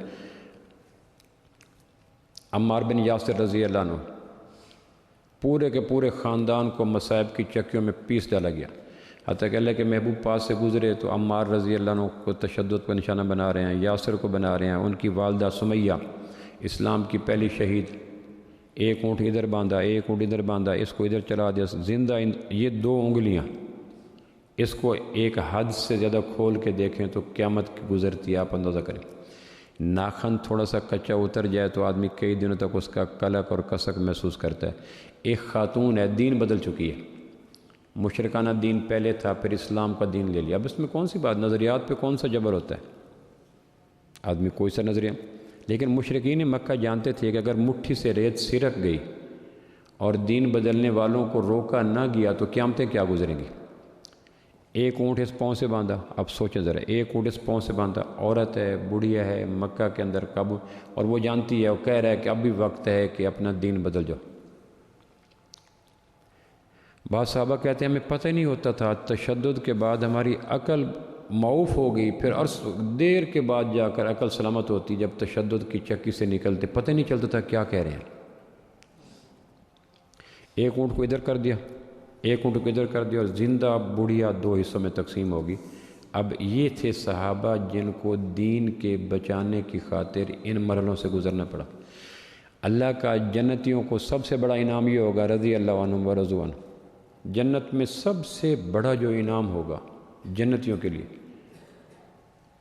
عمار بن یاسر رضی اللہ عنہ، پورے کے پورے خاندان کو مصائب کی چکیوں میں پیس ڈالا گیا، حتیٰ کہ اللہ کے محبوب پاس سے گزرے تو عمار رضی اللہ عنہ کو تشدد کا نشانہ بنا رہے ہیں، یاسر کو بنا رہے ہیں، ان کی والدہ سمیہ اسلام کی پہلی شہید، ایک اونٹ ادھر باندھا، ایک اونٹ ادھر باندھا، اس کو ادھر چلا دیا زندہ، یہ 2 انگلیاں اس کو ایک حد سے زیادہ کھول کے دیکھیں تو قیامت کی گزرتی ہے، آپ اندازہ کریں۔ ناخن تھوڑا سا کچا اتر جائے تو آدمی کئی دنوں تک اس کا کلک اور کسک محسوس کرتا ہے۔ ایک خاتون ہے، دین بدل چکی ہے، مشرکانہ دین پہلے تھا، پھر اسلام کا دین لے لیا. اب اس میں کون سی بات، نظریات پہ کون سا جبر ہوتا ہے؟ آدمی کوئی سا نظریہ. لیکن مشرکین مکہ جانتے تھے کہ اگر مٹھی سے ریت سرک گئی اور دین بدلنے والوں کو روکا نہ گیا تو قیامتیں کیا گزریں گی. ایک اونٹ اس پاؤں سے باندھا، اب سوچیں ذرا، ایک اونٹ اس پاؤں سے باندھا، عورت ہے، بڑھیا ہے، مکہ کے اندر قبو، اور وہ جانتی ہے، وہ کہہ رہا ہے کہ اب بھی وقت ہے کہ اپنا دین بدل جاؤ. بعض صحابہ کہتے ہیں ہمیں پتہ ہی نہیں ہوتا تھا، تشدد کے بعد ہماری عقل معوف ہو گئی، پھر عرص دیر کے بعد جا کر عقل سلامت ہوتی، جب تشدد کی چکی سے نکلتے پتہ نہیں چلتا تھا کیا کہہ رہے ہیں. ایک اونٹ کو ادھر کر دیا، ایک اونٹ کو ادھر کر دیا، اور زندہ بڑھیا دو حصوں میں تقسیم ہوگی. اب یہ تھے صحابہ جن کو دین کے بچانے کی خاطر ان مرحلوں سے گزرنا پڑا. اللہ کا جنتیوں کو سب سے بڑا انعام یہ ہوگا، رضی اللہ عنہم و رضوا عنہ. جنت میں سب سے بڑا جو انعام ہوگا جنتیوں کے لیے،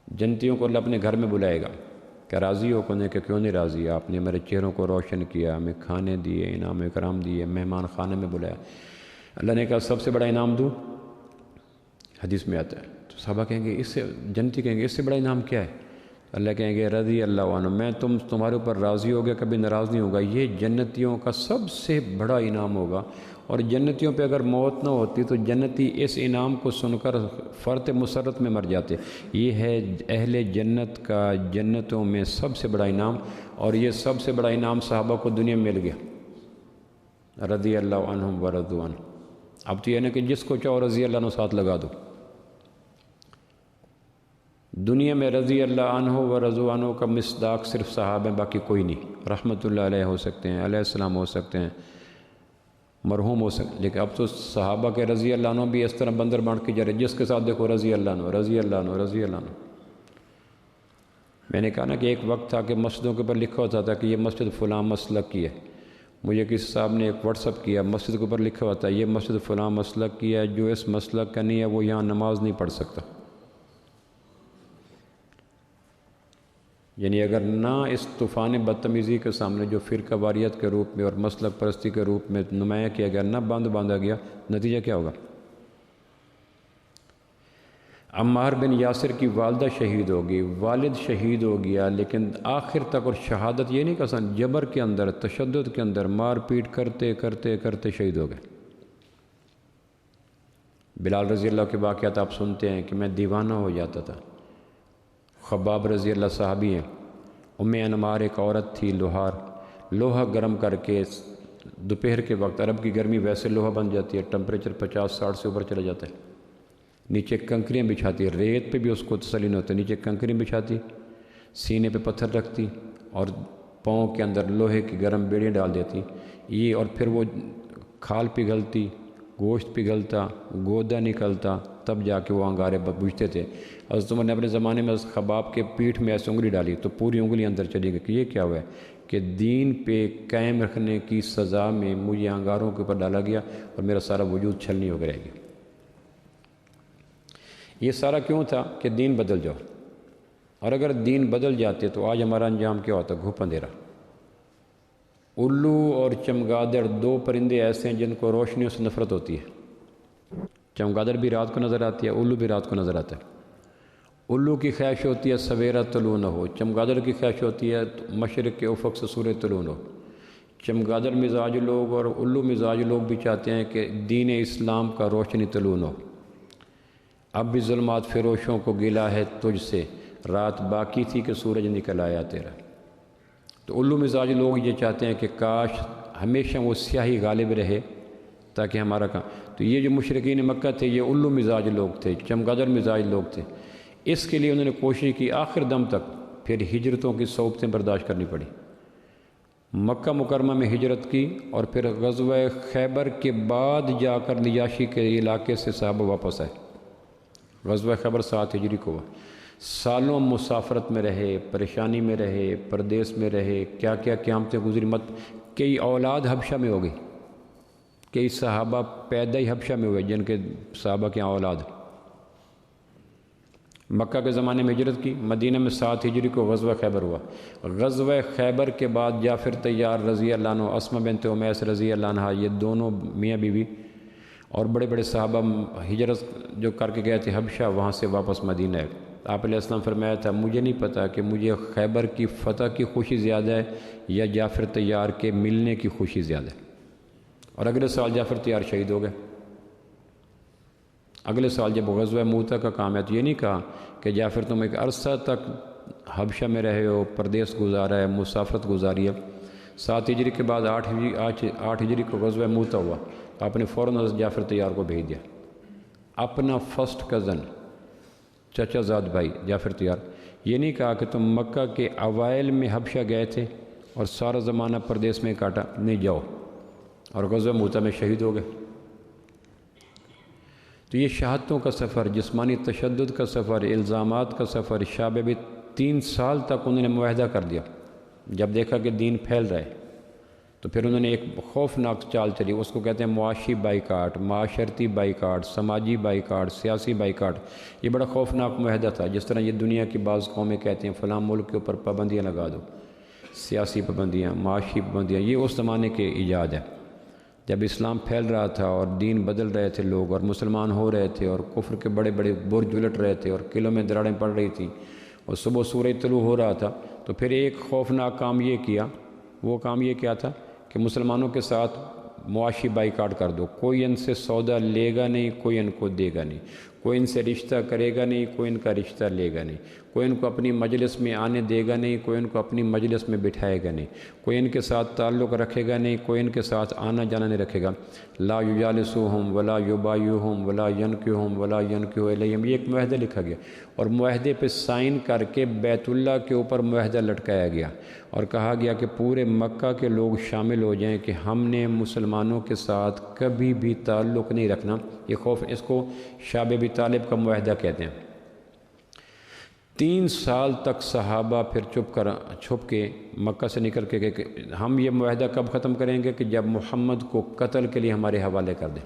جنتیوں کو اللہ اپنے گھر میں بلائے گا کہ راضی ہو؟ کہنے کہ کیوں نہیں راضی، آپ نے میرے چہروں کو روشن کیا، ہمیں کھانے دیے، انعام اکرام دیے، مہمان خانے میں بلایا. اللہ نے کہا سب سے بڑا انعام دوں؟ حدیث میں آتا ہے. تو صحابہ کہیں گے، اس سے، جنتی کہیں گے اس سے بڑا انعام کیا ہے؟ اللہ کہیں گے رضی اللہ عنہ، میں تمہارے اوپر راضی ہو گیا، کبھی ناراض نہیں ہوگا. یہ جنتیوں کا سب سے بڑا انعام ہوگا. اور جنتیوں پہ اگر موت نہ ہوتی تو جنتی اس انعام کو سن کر فرط مسرت میں مر جاتے. یہ ہے اہل جنت کا جنتوں میں سب سے بڑا انعام، اور یہ سب سے بڑا انعام صحابہ کو دنیا میں مل گیا، رضی اللہ عنہم و رضوا عنہ. اب تو یہ نہیں کہ جس کو چاہو رضی اللہ عنہ ساتھ لگا دو. دنیا میں رضی اللہ عنہ و رضوا عنہ کا مصداق صرف صحابہ ہیں، باقی کوئی نہیں. رحمۃ اللہ علیہ ہو سکتے ہیں، علیہ السلام ہو سکتے ہیں، مرحوم ہو سکتے ہیں، لیکن اب تو صحابہ کے رضی اللہ عنہ بھی اس طرح بندر بانٹ کے جا رہے، جس کے ساتھ دیکھو رضی اللہ عنہ، رضی اللہ عنہ، رضی اللہ عنہ. میں نے کہا نا کہ ایک وقت تھا کہ مسجدوں کے اوپر لکھا ہوتا تھا کہ یہ مسجد فلاں مسلک کی ہے. مجھے کسی صاحب نے ایک واٹس اپ کیا، مسجد کے اوپر لکھا ہوتا ہے یہ مسجد فلاں مسلک کی ہے، جو اس مسلک کا نہیں ہے وہ یہاں نماز نہیں پڑھ سکتا. یعنی اگر نہ اس طوفان بدتمیزی کے سامنے جو فرقہ واریت کے روپ میں اور مسلک پرستی کے روپ میں نمایاں کیا گیا، نہ باندھا گیا، نتیجہ کیا ہوگا؟ عمار بن یاسر کی والدہ شہید ہوگی، والد شہید ہو گیا، لیکن آخر تک، اور شہادت یہ نہیں کہ آسان، جبر کے اندر، تشدد کے اندر، مار پیٹ کرتے کرتے کرتے شہید ہو گئے. بلال رضی اللہ کے واقعات آپ سنتے ہیں کہ میں دیوانہ ہو جاتا تھا. خباب رضی اللہ صحابی ہیں. ام انمار ایک عورت تھی، لوہا گرم کر کے دوپہر کے وقت، عرب کی گرمی ویسے لوہا بن جاتی ہے، ٹمپریچر 50-60 سے اوپر چلا جاتا ہے، نیچے کنکریاں بچھاتی، ریت پہ بھی اس کو تسلی نہیں ہوتی، نیچے کنکریاں بچھاتی، سینے پہ پتھر رکھتی اور پاؤں کے اندر لوہے کی گرم بیڑیاں ڈال دیتی. یہ اور پھر وہ کھال پگھلتی، گوشت پگھلتا، گودا نکلتا، تب جا کے وہ انگارے بجھتے تھے. حضرت عمر نے اپنے زمانے میں خباب کے پیٹھ میں ایسے انگلی ڈالی تو پوری انگلی اندر چلی گئی کہ یہ کیا ہوا ہے کہ دین پہ قائم رکھنے کی سزا میں مجھے انگاروں کے اوپر ڈالا گیا اور میرا سارا وجود چھلنی ہو رہے گی. یہ سارا کیوں تھا کہ دین بدل جاؤ، اور اگر دین بدل جاتے تو آج ہمارا انجام کیا ہوتا؟ گھوپ اندھیرا. الو اور چمگادڑ دو پرندے ایسے ہیں جن کو روشنیوں سے نفرت ہوتی ہے. چمگادڑ بھی رات کو نظر آتی ہے، الو بھی رات کو نظر آتا ہے. الو کی خواہش ہوتی ہے سویرا طلوع نہ ہو، چمگادڑ کی خواہش ہوتی ہے مشرق کے افق سے سورج طلوع نہ ہو. چمگادڑ مزاج لوگ اور الو مزاج لوگ بھی چاہتے ہیں کہ دین اسلام کا روشنی طلوع نہ ہو. اب بھی ظلمات فروشوں کو گلا ہے تجھ سے، رات باقی تھی کہ سورج نکل آیا تیرا. تو الو مزاج لوگ یہ چاہتے ہیں کہ کاش ہمیشہ وہ سیاہی غالب رہے تاکہ ہمارا کام. تو یہ جو مشرکین مکہ تھے یہ الو مزاج لوگ تھے، چمگادڑ مزاج لوگ تھے. اس کے لیے انہوں نے کوشش کی آخر دم تک، پھر ہجرتوں کی صعوبتیں برداشت کرنی پڑی. مکہ مکرمہ میں ہجرت کی، اور پھر غزوہ خیبر کے بعد جا کر نجاشی کے علاقے سے صحابہ واپس آئے. غزوہ خیبر 7 ہجری کو. سالوں مسافرت میں رہے، پریشانی میں رہے، پردیس میں رہے، کیا کیا قیامتیں گزری. کئی اولاد حبشہ میں ہو گئی، کئی صحابہ پیدا ہی حبشہ میں ہوئے جن کے صحابہ کے اولاد. مکہ کے زمانے میں ہجرت کی، مدینہ میں 7 ہجری کو غزوہ خیبر ہوا. غزوہ خیبر کے بعد جعفر طیار رضی اللہ عنہ، اسمہ بنت امیس رضی اللہ عنہ، یہ دونوں میاں بیوی اور بڑے بڑے صحابہ ہجرت جو کر کے گئے تھے حبشہ، وہاں سے واپس مدینہ ہے۔ آپ علیہ السلام فرمایا تھا مجھے نہیں پتا کہ مجھے خیبر کی فتح کی خوشی زیادہ ہے یا جعفر طیار کے ملنے کی خوشی زیادہ ہے۔ اور اگلے سال جعفر طیار شہید ہو گئے۔ اگلے سال جب غزوہ موتا کا کام ہے تو یہ نہیں کہا کہ جعفر تم ایک عرصہ تک حبشہ میں رہے ہو، پردیس گزارا ہے، مسافرت گزاری ہے۔ 7 ہجری کے بعد 8 ہجری کو غزوہ موتا ہوا، تو آپ نے فوراً حضرت جعفر طیار کو بھیج دیا، اپنا فرسٹ کزن، چچا زاد بھائی جعفر طیار۔ یہ نہیں کہا کہ تم مکہ کے اوائل میں حبشہ گئے تھے اور سارا زمانہ پردیس میں کاٹا، نہیں جاؤ، اور غزوہ موتا میں شہید ہو گئے۔ تو یہ شہادتوں کا سفر، جسمانی تشدد کا سفر، الزامات کا سفر، شعبے بھی 3 سال تک انہوں نے معاہدہ کر دیا۔ جب دیکھا کہ دین پھیل رہا ہے تو پھر انہوں نے ایک خوفناک چال چلی، اس کو کہتے ہیں معاشی بائیکاٹ، معاشرتی بائیکاٹ، سماجی بائیکاٹ، سیاسی بائیکاٹ۔ یہ بڑا خوفناک معاہدہ تھا، جس طرح یہ دنیا کی بعض قومیں کہتے ہیں فلاں ملک کے اوپر پابندیاں لگا دو، سیاسی پابندیاں، معاشی پابندیاں۔ یہ اس زمانے کے ایجاد ہے جب اسلام پھیل رہا تھا اور دین بدل رہے تھے لوگ، اور مسلمان ہو رہے تھے، اور کفر کے بڑے بڑے برج الٹ رہے تھے، اور قلعوں میں دراڑیں پڑ رہی تھیں، اور صبح سورج طلوع ہو رہا تھا۔ تو پھر ایک خوفناک کام یہ کیا، وہ کام یہ کیا تھا کہ مسلمانوں کے ساتھ معاشی بائیکاٹ کر دو، کوئی ان سے سودا لے گا نہیں، کوئی ان کو دے گا نہیں، کوئی ان سے رشتہ کرے گا نہیں، کوئی ان کا رشتہ لے گا نہیں، کوئی ان کو اپنی مجلس میں آنے دے گا نہیں، کوئی ان کو اپنی مجلس میں بٹھائے گا نہیں، کوئی ان کے ساتھ تعلق رکھے گا نہیں، کوئی ان کے ساتھ آنا جانا نہیں رکھے گا۔ لا یجالسوہم ولا یبایعہم ولا ینکحہم ولا ینکحوا الیہم، یہ ایک معاہدہ لکھا گیا، اور معاہدے پہ سائن کر کے بیت اللہ کے اوپر معاہدہ لٹکایا گیا، اور کہا گیا کہ پورے مکہ کے لوگ شامل ہو جائیں کہ ہم نے مسلمانوں کے ساتھ کبھی بھی تعلق نہیں رکھنا۔ یہ خوف، اس کو شعب ابی طالب کا معاہدہ کہتے ہیں۔ 3 سال تک صحابہ پھر چھپ کے مکہ سے نکل کے کہ ہم یہ معاہدہ کب ختم کریں گے کہ جب محمد کو قتل کے لیے ہمارے حوالے کر دیں۔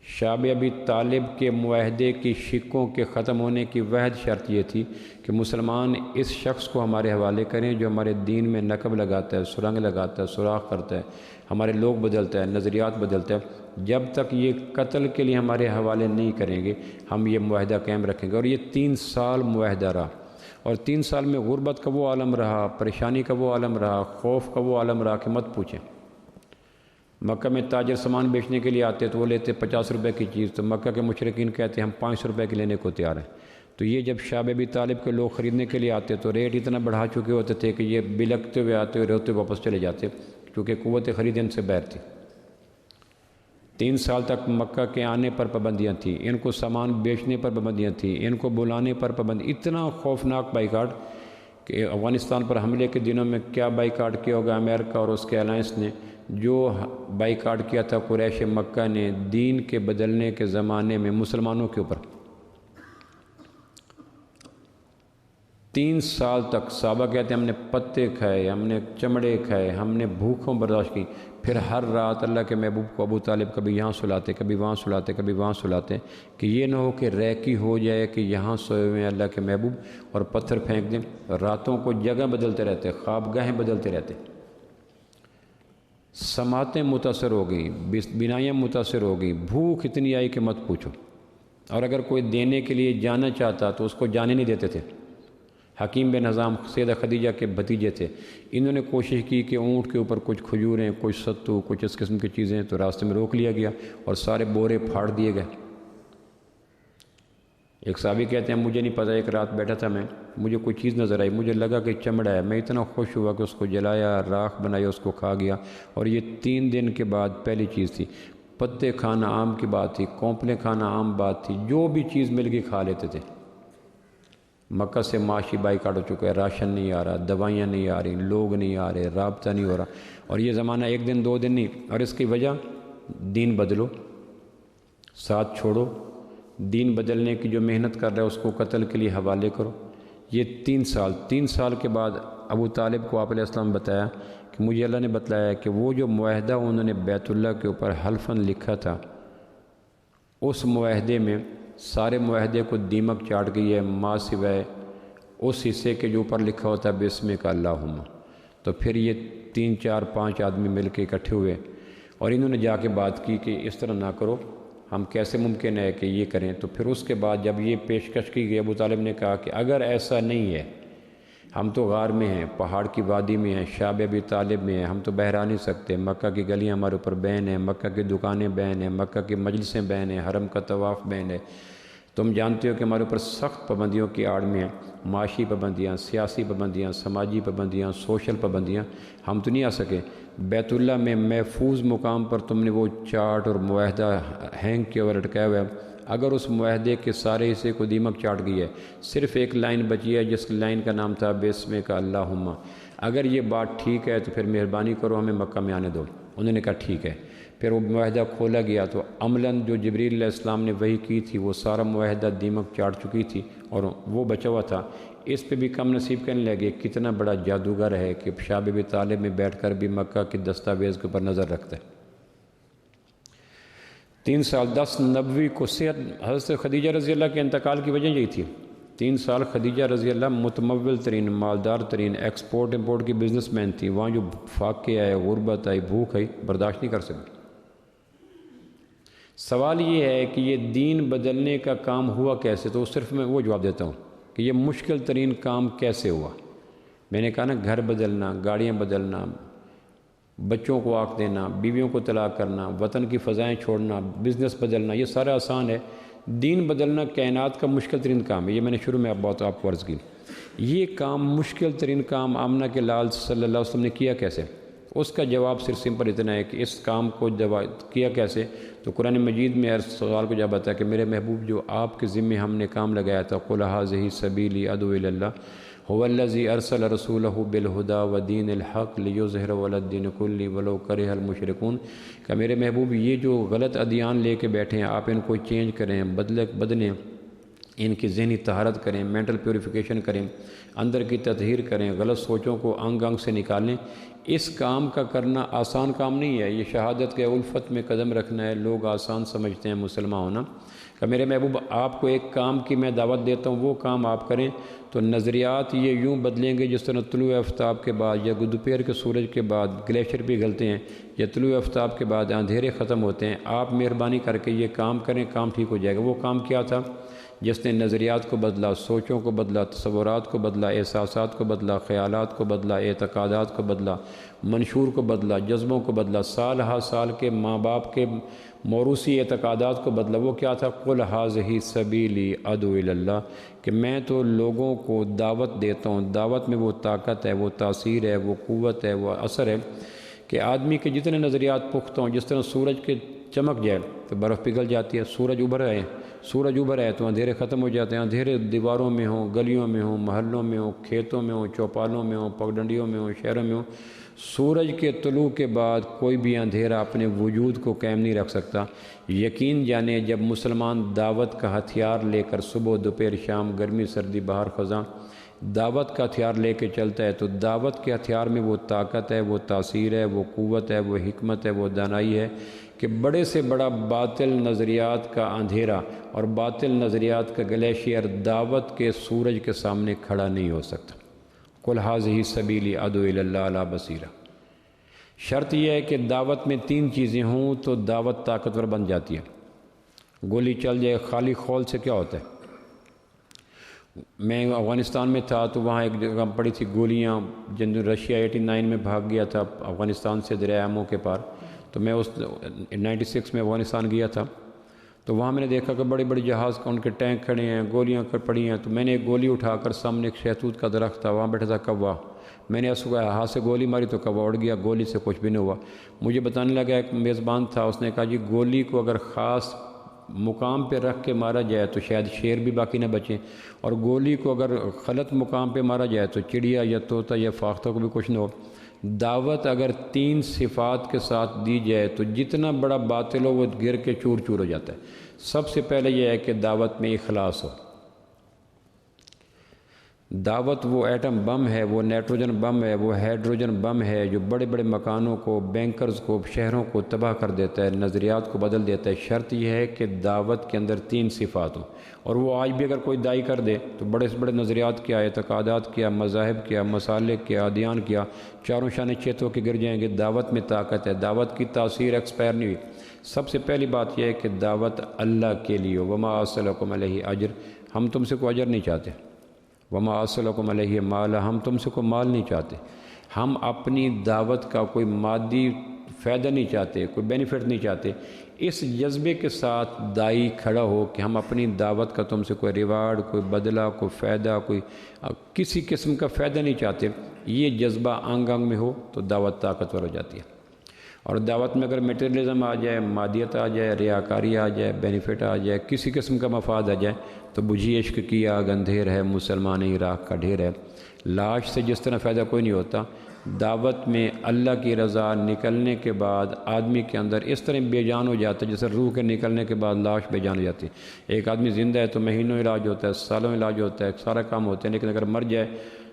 شعب ابی طالب کے معاہدے کی شکوں کے ختم ہونے کی واحد شرط یہ تھی کہ مسلمان اس شخص کو ہمارے حوالے کریں جو ہمارے دین میں نقب لگاتا ہے، سرنگ لگاتا ہے، سوراخ کرتا ہے، ہمارے لوگ بدلتا ہے، نظریات بدلتا ہے۔ جب تک یہ قتل کے لیے ہمارے حوالے نہیں کریں گے ہم یہ معاہدہ قائم رکھیں گے۔ اور یہ 3 سال معاہدہ رہا، اور 3 سال میں غربت کا وہ عالم رہا، پریشانی کا وہ عالم رہا، خوف کا وہ عالم رہا کہ مت پوچھیں۔ مکہ میں تاجر سامان بیچنے کے لیے آتے تو وہ لیتے 50 روپے کی چیز، تو مکہ کے مشرکین کہتے ہم 500 روپے کی لینے کو تیار ہیں۔ تو یہ جب شعب ابی طالب کے لوگ خریدنے کے لیے آتے تو ریٹ اتنا بڑھا چکے ہوتے تھے کہ یہ بلکتے ہوئے آتے ہوئے روتے واپس چلے جاتے، کیونکہ قوت خرید ان سے باہر تھی۔ 3 سال تک مکہ کے آنے پر پابندیاں تھیں، ان کو سامان بیچنے پر پابندیاں تھیں، ان کو بلانے پر پابندی۔ اتنا خوفناک بائیکاٹ کہ افغانستان پر حملے کے دنوں میں کیا بائیکاٹ کیا ہوگا امریکہ اور اس کے الائنس نے، جو بائیکاٹ کیا تھا قریش مکہ نے دین کے بدلنے کے زمانے میں مسلمانوں کے اوپر۔ 3 سال تک صحابہ کہتے ہیں ہم نے پتے کھائے، ہم نے چمڑے کھائے، ہم نے بھوکوں برداشت کی، پھر ہر رات اللہ کے محبوب کو ابو طالب کبھی یہاں سلاتے، کبھی وہاں سلاتے، کبھی وہاں سلاتے، کہ یہ نہ ہو کہ ریکی ہو جائے کہ یہاں سوئے ہوئے ہیں اللہ کے محبوب اور پتھر پھینک دیں۔ راتوں کو جگہ بدلتے رہتے، خوابگاہیں بدلتے رہتے، سماعتیں متاثر ہو گئی، بینائیاں متاثر ہو گئی، بھوک اتنی آئی کہ مت پوچھو۔ اور اگر کوئی دینے کے لیے جانا چاہتا تو اس کو جانے نہیں دیتے تھے۔ حکیم بن حزام سیدہ خدیجہ کے بھتیجے تھے، انہوں نے کوشش کی کہ اونٹ کے اوپر کچھ کھجوریں، کچھ ستو، کچھ اس قسم کی چیزیں، تو راستے میں روک لیا گیا اور سارے بورے پھاڑ دیے گئے۔ ایک صحابی کہتے ہیں مجھے نہیں پتہ، ایک رات بیٹھا تھا میں، مجھے کوئی چیز نظر آئی، مجھے لگا کہ چمڑا ہے، میں اتنا خوش ہوا کہ اس کو جلایا، راکھ بنائی، اس کو کھا گیا۔ اور یہ 3 دن کے بعد پہلی چیز تھی، پتے کھانا عام کی بات تھی، کونپلیں کھانا عام بات تھی، جو بھی چیز مل گئی کھا لیتے تھے۔ مکہ سے معاشی بائیکاٹ ہو چکا ہے، راشن نہیں آ رہا، دوائیاں نہیں آ رہی، لوگ نہیں آ رہے، رابطہ نہیں ہو رہا، اور یہ زمانہ 1 دن 2 دن نہیں، اور اس کی وجہ دین بدلو، ساتھ چھوڑو، دین بدلنے کی جو محنت کر رہا ہے اس کو قتل کے لیے حوالے کرو۔ یہ 3 سال کے بعد ابو طالب کو آپ علیہ السلام بتایا کہ مجھے اللہ نے بتلایا کہ وہ جو معاہدہ انہوں نے بیت اللہ کے اوپر حلفاً لکھا تھا، اس معاہدے میں سارے معاہدے کو دیمک چاٹ گئی ہے، ماں سوائے اس حصے کے جو اوپر لکھا ہوتا ہے بسمک اللہم۔ تو پھر یہ 3 4 5 آدمی مل کے اکٹھے ہوئے اور انہوں نے جا کے بات کی کہ اس طرح نہ کرو، ہم کیسے ممکن ہے کہ یہ کریں؟ تو پھر اس کے بعد جب یہ پیشکش کی گئی، ابو طالب نے کہا کہ اگر ایسا نہیں ہے، ہم تو غار میں ہیں، پہاڑ کی وادی میں ہیں، شاب ابی طالب میں ہیں، ہم تو بہرا نہیں سکتے، مکہ کی گلیاں ہمارے اوپر بین ہیں، مکہ کی دکانیں بین ہیں، مکہ کی مجلسیں بین ہیں، حرم کا طواف بین ہے، تم جانتے ہو کہ ہمارے اوپر سخت پابندیوں کی آڑ میں ہیں، معاشی پابندیاں، سیاسی پابندیاں، سماجی پابندیاں، سوشل پابندیاں، ہم تو نہیں آ سکے۔ بیت اللہ میں محفوظ مقام پر تم نے وہ چارٹ اور معاہدہ ہینگ کیا ہوا لٹکایا ہوا ہے، اگر اس معاہدے کے سارے حصے کو دیمک چاٹ گئی ہے، صرف ایک لائن بچی ہے جس لائن کا نام تھا بسمک اللہم، اگر یہ بات ٹھیک ہے تو پھر مہربانی کرو ہمیں مکہ میں آنے دو۔ انہوں نے کہا ٹھیک ہے۔ پھر وہ معاہدہ کھولا گیا تو عملاً جو جبریل علیہ السلام نے وحی کی تھی وہ سارا معاہدہ دیمک چاٹ چکی تھی اور وہ بچا ہوا تھا۔ اس پہ بھی کم نصیب کہنے لگے کتنا بڑا جادوگر ہے کہ شاب ابی طالب میں بیٹھ کر بھی مکہ کے دستاویز کے اوپر نظر رکھتا ہے۔ 3 سال 10 نبوی کو صحت، حضرت خدیجہ رضی اللہ کے انتقال کی وجہ یہی تھی۔ 3 سال خدیجہ رضی اللہ متمول ترین، مالدار ترین، ایکسپورٹ امپورٹ کی بزنس مین تھی، وہاں جو فاقے آئے، غربت آئی، بھوک آئی، برداشت نہیں کر سکتی۔ سوال یہ ہے کہ یہ دین بدلنے کا کام ہوا کیسے؟ تو صرف میں وہ جواب دیتا ہوں کہ یہ مشکل ترین کام کیسے ہوا۔ میں نے کہا نا، گھر بدلنا، گاڑیاں بدلنا، بچوں کو آنکھ دینا، بیویوں کو طلاق کرنا، وطن کی فضائیں چھوڑنا، بزنس بدلنا، یہ سارا آسان ہے۔ دین بدلنا کائنات کا مشکل ترین کام ہے۔ یہ میں نے شروع میں آپ کو عرض کی۔ یہ کام مشکل ترین کام آمنہ کے لال صلی اللہ علیہ وسلم نے کیا کیسے؟ اس کا جواب صرف سمپل اتنا ہے کہ اس کام کو کیا کیسے؟ تو قرآن مجید میں ہر سوال کو جواب آتا ہے کہ میرے محبوب جو آپ کے ذمے ہم نے کام لگایا تھا، قُلْ هَٰذِهِ سَبِيلِي أَدْعُو إِلَى اللَّهِ هُوَ الَّذِي أَرْسَلَ رَسُولَهُ بِالْهُدَىٰ وَدِينِ الْحَقِّ لِيُظْهِرَهُ عَلَى الدِّينِ كُلِّهِ وَلَوْ كَرِهَ الْمُشْرِكُونَ کہ میرے محبوب یہ جو غلط ادیان لے کے بیٹھے ہیں، آپ ان کو چینج کریں، بدلیں، ان کی ذہنی طہارت کریں، مینٹل پیوریفیکیشن کریں، اندر کی تطہیر کریں، غلط سوچوں کو انگ انگ سے نکالیں۔ اس کام کا کرنا آسان کام نہیں ہے۔ یہ شہادت کے الفت میں قدم رکھنا ہے۔ لوگ آسان سمجھتے ہیں مسلمان ہونا۔ کہ میرے محبوب آپ کو ایک کام کی میں دعوت دیتا ہوں، وہ کام آپ کریں تو نظریات یہ یوں بدلیں گے جس طرح طلوع آفتاب کے بعد یا دوپہر کے سورج کے بعد گلیشیئر پگھلتے ہیں یا طلوع آفتاب کے بعد اندھیرے ختم ہوتے ہیں۔ آپ مہربانی کر کے یہ کام کریں، کام ٹھیک ہو جائے گا۔ وہ کام کیا تھا؟ جس نے نظریات کو بدلا، سوچوں کو بدلا، تصورات کو بدلا، احساسات کو بدلا، خیالات کو بدلا، اعتقادات کو بدلا، منشور کو بدلا، جذبوں کو بدلا، سال ہا سال کے ماں باپ کے موروثی اعتقادات کو بدلا۔ وہ کیا تھا؟ قُلْ هَٰذِهِ سَبِيلِي أَدْعُو إِلَى اللَّهِ کہ میں تو لوگوں کو دعوت دیتا ہوں۔ دعوت میں وہ طاقت ہے، وہ تاثیر ہے، وہ قوت ہے، وہ اثر ہے کہ آدمی کے جتنے نظریات پختہ ہوں، جس طرح سورج کے چمک جائے تو برف پگھل جاتی ہے، سورج ابھر آئے تو اندھیرے ختم ہو جاتے ہیں۔ اندھیرے دیواروں میں ہوں، گلیوں میں ہوں، محلوں میں ہوں، کھیتوں میں ہوں، چوپالوں میں ہوں، پگڈنڈیوں میں ہوں، شہروں میں ہوں، سورج کے طلوع کے بعد کوئی بھی اندھیرا اپنے وجود کو قائم نہیں رکھ سکتا۔ یقین جانے جب مسلمان دعوت کا ہتھیار لے کر صبح دوپہر شام، گرمی سردی بہار خزاں دعوت کا ہتھیار لے کے چلتا ہے تو دعوت کے ہتھیار میں وہ طاقت ہے، وہ تاثیر ہے، وہ قوت ہے، وہ حکمت ہے، وہ دانائی ہے کہ بڑے سے بڑا باطل نظریات کا اندھیرا اور باطل نظریات کا گلیشیئر دعوت کے سورج کے سامنے کھڑا نہیں ہو سکتا۔ قُلْ هَٰذِهِ سَبِيلِي أَدْعُو إِلَى اللَّهِ عَلَىٰ بَصِيرَةٍ۔ شرط یہ ہے کہ دعوت میں 3 چیزیں ہوں تو دعوت طاقتور بن جاتی ہے۔ گولی چل جائے خالی خول سے کیا ہوتا ہے؟ میں افغانستان میں تھا تو وہاں ایک جگہ پڑی تھی گولیاں، جن رشیا 89 میں بھاگ گیا تھا افغانستان سے دریائے امو کے پار، تو میں اس 96 میں افغانستان گیا تھا تو وہاں میں نے دیکھا کہ بڑے بڑے جہاز کا ان کے ٹینک کھڑے ہیں، گولیاں پڑی ہیں، تو میں نے ایک گولی اٹھا کر سامنے ایک شہتوت کا درخت تھا، وہاں بیٹھا تھا کوا، میں نے ہاتھ سے گولی ماری تو کوا اڑ گیا، گولی سے کچھ بھی نہیں ہوا۔ مجھے بتانے لگا ایک میزبان تھا، اس نے کہا جی گولی کو اگر خاص مقام پہ رکھ کے مارا جائے تو شاید شیر بھی باقی نہ بچیں، اور گولی کو اگر غلط مقام پہ مارا جائے تو چڑیا یا طوطا یا فاختہ کو بھی کچھ نہ ہو۔ دعوت اگر 3 صفات کے ساتھ دی جائے تو جتنا بڑا باطل ہو وہ گر کے چور چور ہو جاتا ہے۔ سب سے پہلے یہ ہے کہ دعوت میں اخلاص ہو۔ دعوت وہ ایٹم بم ہے، وہ نائٹروجن بم ہے، وہ ہائیڈروجن بم ہے جو بڑے بڑے مکانوں کو، بینکرز کو، شہروں کو تباہ کر دیتا ہے، نظریات کو بدل دیتا ہے۔ شرط یہ ہے کہ دعوت کے اندر 3 صفات ہوں، اور وہ آج بھی اگر کوئی داعی کر دے تو بڑے سے بڑے نظریات کیا، اعتقادات کیا، مذاہب کیا، مسالک کیا، ادیان کیا، چاروں شانے چیت ہو کے گر جائیں گے۔ دعوت میں طاقت ہے، دعوت کی تاثیر ایکسپائر نہیں ہوئی۔ سب سے پہلی بات یہ ہے کہ دعوت اللہ کے لیے ہو۔ وما اسألکم علیہ اجر، ہم تم سے کوئی اجر نہیں چاہتے۔ وما اسألکم علیہ مال، ہم تم سے کوئی مال نہیں چاہتے۔ ہم اپنی دعوت کا کوئی مادی فائدہ نہیں چاہتے، کوئی بینیفٹ نہیں چاہتے۔ اس جذبے کے ساتھ داعی کھڑا ہو کہ ہم اپنی دعوت کا تم سے کوئی ریوارڈ، کوئی بدلہ، کوئی فائدہ، کوئی کسی قسم کا فائدہ نہیں چاہتے، یہ جذبہ آنگ آنگ میں ہو تو دعوت طاقتور ہو جاتی ہے۔ اور دعوت میں اگر میٹیریلزم آ جائے، مادیت آ جائے، ریاکاری آ جائے، بینیفٹ آ جائے، کسی قسم کا مفاد آ جائے تو بجھی عشق کی آگ اندھیر ہے، مسلمان عراق کا ڈھیر ہے۔ لاش سے جس طرح فائدہ کوئی نہیں ہوتا، دعوت میں اللہ کی رضا نکلنے کے بعد آدمی کے اندر اس طرح بے جان ہو جاتا ہے جیسے روح کے نکلنے کے بعد لاش بے جان ہو جاتی ہے۔ ایک آدمی زندہ ہے تو مہینوں علاج ہوتا ہے، سالوں علاج ہوتا ہے، سارا کام ہوتا ہے، لیکن اگر مر جائے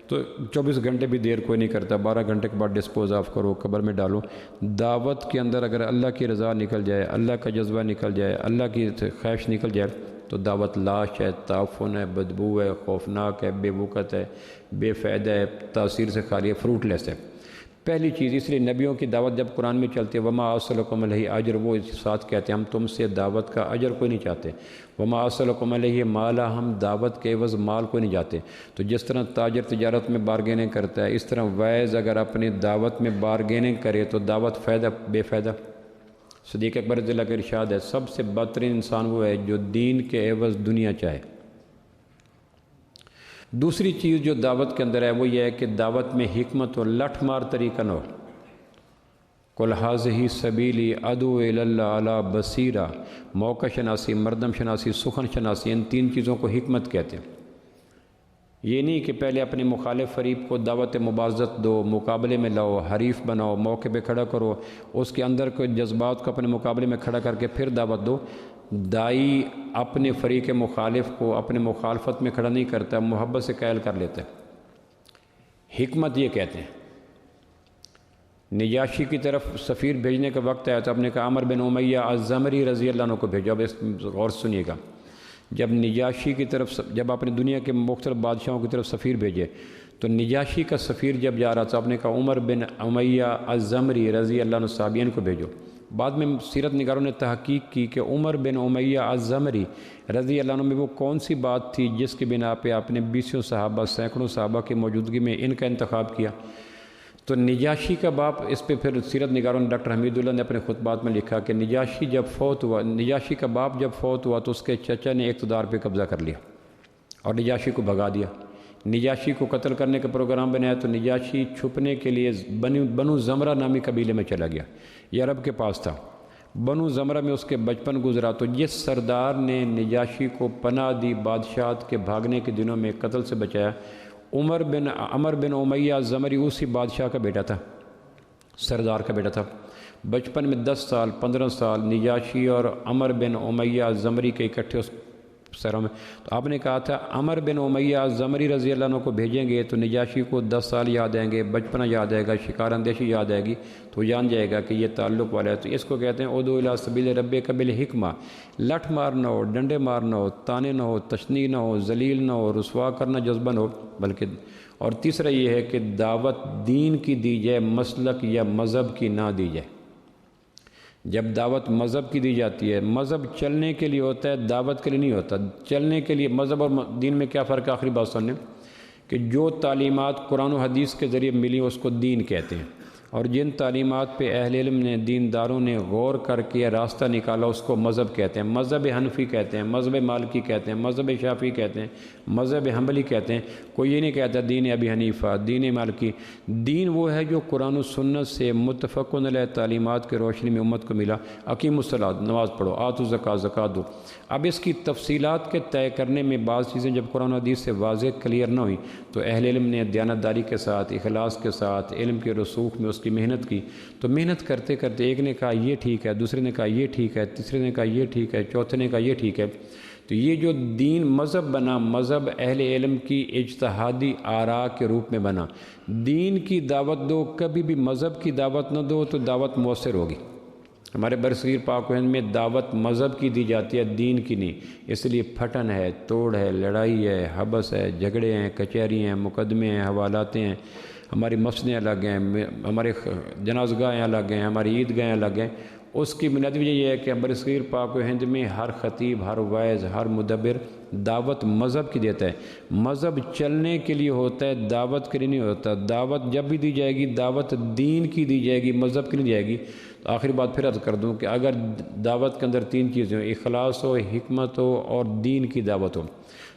تو 24 گھنٹے بھی دیر کوئی نہیں کرتا، 12 گھنٹے کے بعد ڈسپوز آف کرو، قبر میں ڈالو۔ دعوت کے اندر اگر اللہ کی رضا نکل جائے، اللہ کا جذبہ نکل جائے، اللہ کی خواہش نکل جائے تو دعوت لاش ہے، تعفن ہے، بدبو ہے، خوفناک ہے، بے وقت ہے، بے فائدہ ہے، تاثیر سے خالی ہے، فروٹ لیس ہے۔ پہلی چیز، اس لیے نبیوں کی دعوت جب قرآن میں چلتی ہے وما اسألکم علیہ اجر، وہ ساتھ کہتے ہیں ہم تم سے دعوت کا اجر کوئی نہیں چاہتے۔ وما اسألکم علیہ مالا، ہم دعوت کے عوض مال کوئی نہیں چاہتے۔ تو جس طرح تاجر تجارت میں بارگیننگ کرتا ہے، اس طرح وائز اگر اپنی دعوت میں بارگیننگ کرے تو دعوت فائدہ بے فائدہ۔ صدیق اکبر رضی اللہ کا ارشاد ہے سب سے بدترین انسان وہ ہے جو دین کے عوض دنیا چاہے۔ دوسری چیز جو دعوت کے اندر ہے وہ یہ ہے کہ دعوت میں حکمت و لٹھ مار طریقہ نہ ہو۔ قل ھذہ سبیلی ادعو الی اللہ علی بصیرہ، موقع شناسی، مردم شناسی، سخن شناسی، ان 3 چیزوں کو حکمت کہتے ہیں۔ یہ نہیں کہ پہلے اپنے مخالف فریق کو دعوت مبارزت دو، مقابلے میں لاؤ، حریف بناؤ، موقع پہ کھڑا کرو، اس کے اندر کوئی جذبات کو اپنے مقابلے میں کھڑا کر کے پھر دعوت دو۔ داعی اپنے فریق مخالف کو اپنے مخالفت میں کھڑا نہیں کرتا، محبت سے قائل کر لیتا ہے۔ حکمت یہ کہتے ہیں۔ نجاشی کی طرف سفیر بھیجنے کا وقت آیا تو آپ نے کہا عمر بن امیہ الزمری رضی اللہ عنہ کو بھیجو۔ اب اس غور سنیے گا، جب نجاشی کی طرف، جب آپ نے دنیا کے مختلف بادشاہوں کی طرف سفیر بھیجے تو نجاشی کا سفیر جب جا رہا تھا آپ نے کہا عمر بن امیہ الزمری رضی اللہ عنہ صحابین کو بھیجو۔ بعد میں سیرت نگاروں نے تحقیق کی کہ عمر بن امیہ الزمری رضی اللہ عنہ میں وہ کون سی بات تھی جس کی بنا پہ آپ نے 20 صحابہ، سینکڑوں صحابہ کی موجودگی میں ان کا انتخاب کیا۔ تو نجاشی کا باپ، اس پہ پھر سیرت نگاروں نے ڈاکٹر حمید اللہ نے اپنے خطبات میں لکھا کہ نجاشی جب فوت ہوا، نجاشی کا باپ جب فوت ہوا تو اس کے چچا نے اقتدار پہ قبضہ کر لیا اور نجاشی کو بھگا دیا۔ نجاشی کو قتل کرنے کا پروگرام بنایا تو نجاشی چھپنے کے لیے بنو زمرہ نامی قبیلے میں چلا گیا، یہ عرب کے پاس تھا۔ بنو زمرہ میں اس کے بچپن گزرا تو جس سردار نے نجاشی کو پناہ دی، بادشاہت کے بھاگنے کے دنوں میں قتل سے بچایا، عمر بن امیہ الزمری اسی بادشاہ کا بیٹا تھا، سردار کا بیٹا تھا۔ بچپن میں 10 سال 15 سال نجاشی اور عمر بن امیہ الزمری کے اکٹھے اس سروں میں، تو آپ نے کہا تھا عمر بن امیہ الزمری رضی اللہ عنہ کو بھیجیں گے تو نجاشی کو 10 سال یاد آئیں گے، بچپنا یاد آئے گا، شکار اندیشی یاد آئے گی، تو جان جائے گا کہ یہ تعلق والا ہے۔ تو اس کو کہتے ہیں ادعو الی سبیل ربک بالحکمہ، لٹھ مار نہ ہو، ڈنڈے مار نہ ہو، تانے نہ ہو، تشنیع نہ ہو، ذلیل نہ ہو، رسوا کرنا جذبہ نہ ہو، بلکہ اور تیسرا یہ ہے کہ دعوت دین کی دی جائے، مسلک یا مذہب کی نہ دی جائے۔ جب دعوت مذہب کی دی جاتی ہے، مذہب چلنے کے لیے ہوتا ہے، دعوت کے لیے نہیں ہوتا۔ چلنے کے لیے مذہب اور دین میں کیا فرق ہے؟ آخری بات سنیں کہ جو تعلیمات قرآن و حدیث کے ذریعے ملی اس کو دین کہتے ہیں، اور جن تعلیمات پہ اہل علم نے، دینداروں نے غور کر کے راستہ نکالا اس کو مذہب کہتے ہیں۔ مذہب حنفی کہتے ہیں، مذہب مالکی کہتے ہیں، مذہب شافعی کہتے ہیں، مذہب حنبلی کہتے ہیں۔ کوئی یہ نہیں کہتا دین ابی حنیفہ، دین مالکی۔ دین وہ ہے جو قرآن و سنت سے متفق علیہ تعلیمات کے روشنی میں امت کو ملا۔ اقیموا الصلاۃ، نماز پڑھو، آتوا الزکوٰۃ، زکوٰۃ دو۔ اب اس کی تفصیلات کے طے کرنے میں بعض چیزیں جب قرآن و حدیث سے واضح کلیئر نہ ہوئی تو اہل علم نے دیانتداری کے ساتھ، اخلاص کے ساتھ، علم کے رسوخ میں اس کی محنت کی۔ تو محنت کرتے کرتے ایک نے کہا یہ ٹھیک ہے، دوسرے نے کہا یہ ٹھیک ہے، تیسرے نے کہا یہ ٹھیک ہے، چوتھے نے کہا یہ ٹھیک ہے۔ تو یہ جو دین مذہب بنا، مذہب اہل علم کی اجتہادی آراء کے روپ میں بنا۔ دین کی دعوت دو، کبھی بھی مذہب کی دعوت نہ دو تو دعوت مؤثر ہوگی۔ ہمارے برصغیر پاک و ہند میں دعوت مذہب کی دی جاتی ہے، دین کی نہیں، اس لیے پھٹن ہے، توڑ ہے، لڑائی ہے، حبس ہے، جھگڑے ہیں، کچہری ہیں، مقدمے ہیں، حوالاتیں ہیں، ہماری مسجدیں الگ ہیں، ہمارے جنازگاہیں الگ ہیں، ہماری عیدگاہیں الگ ہیں۔ اس کی بنیادی وجہ یہ ہے کہ برصغیر پاک و ہند میں ہر خطیب، ہر واعظ، ہر مدبر دعوت مذہب کی دیتا ہے۔ مذہب چلنے کے لیے ہوتا ہے، دعوت کے لیے نہیں ہوتا۔ دعوت جب بھی دی جائے گی، دعوت دین کی دی جائے گی، مذہب کی نہیں جائے گی۔ تو آخری بات پھر عرض کر دوں کہ اگر دعوت کے اندر تین چیزیں ہوں، اخلاص ہو، حکمت ہو اور دین کی دعوت ہو،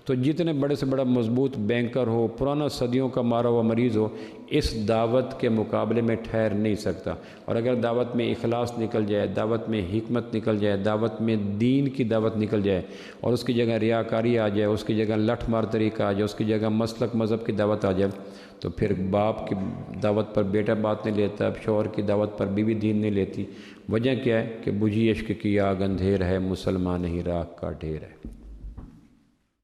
تو جتنے بڑے سے بڑا مضبوط بینکر ہو، پرانا صدیوں کا مارا ہوا مریض ہو، اس دعوت کے مقابلے میں ٹھہر نہیں سکتا۔ اور اگر دعوت میں اخلاص نکل جائے، دعوت میں حکمت نکل جائے، دعوت میں دین کی دعوت نکل جائے اور اس کی جگہ ریاکاری آ جائے، اس کی جگہ لٹھ مار طریقہ آ جائے، اس کی جگہ مسلک مذہب کی دعوت آ جائے، تو پھر باپ کی دعوت پر بیٹا بات نہیں لیتا، شوہر کی دعوت پر بیوی دین نہیں لیتی۔ وجہ کیا ہے کہ بجھی عشق کی آگ اندھیر ہے، مسلمان ہی راکھ کا ڈھیر ہے۔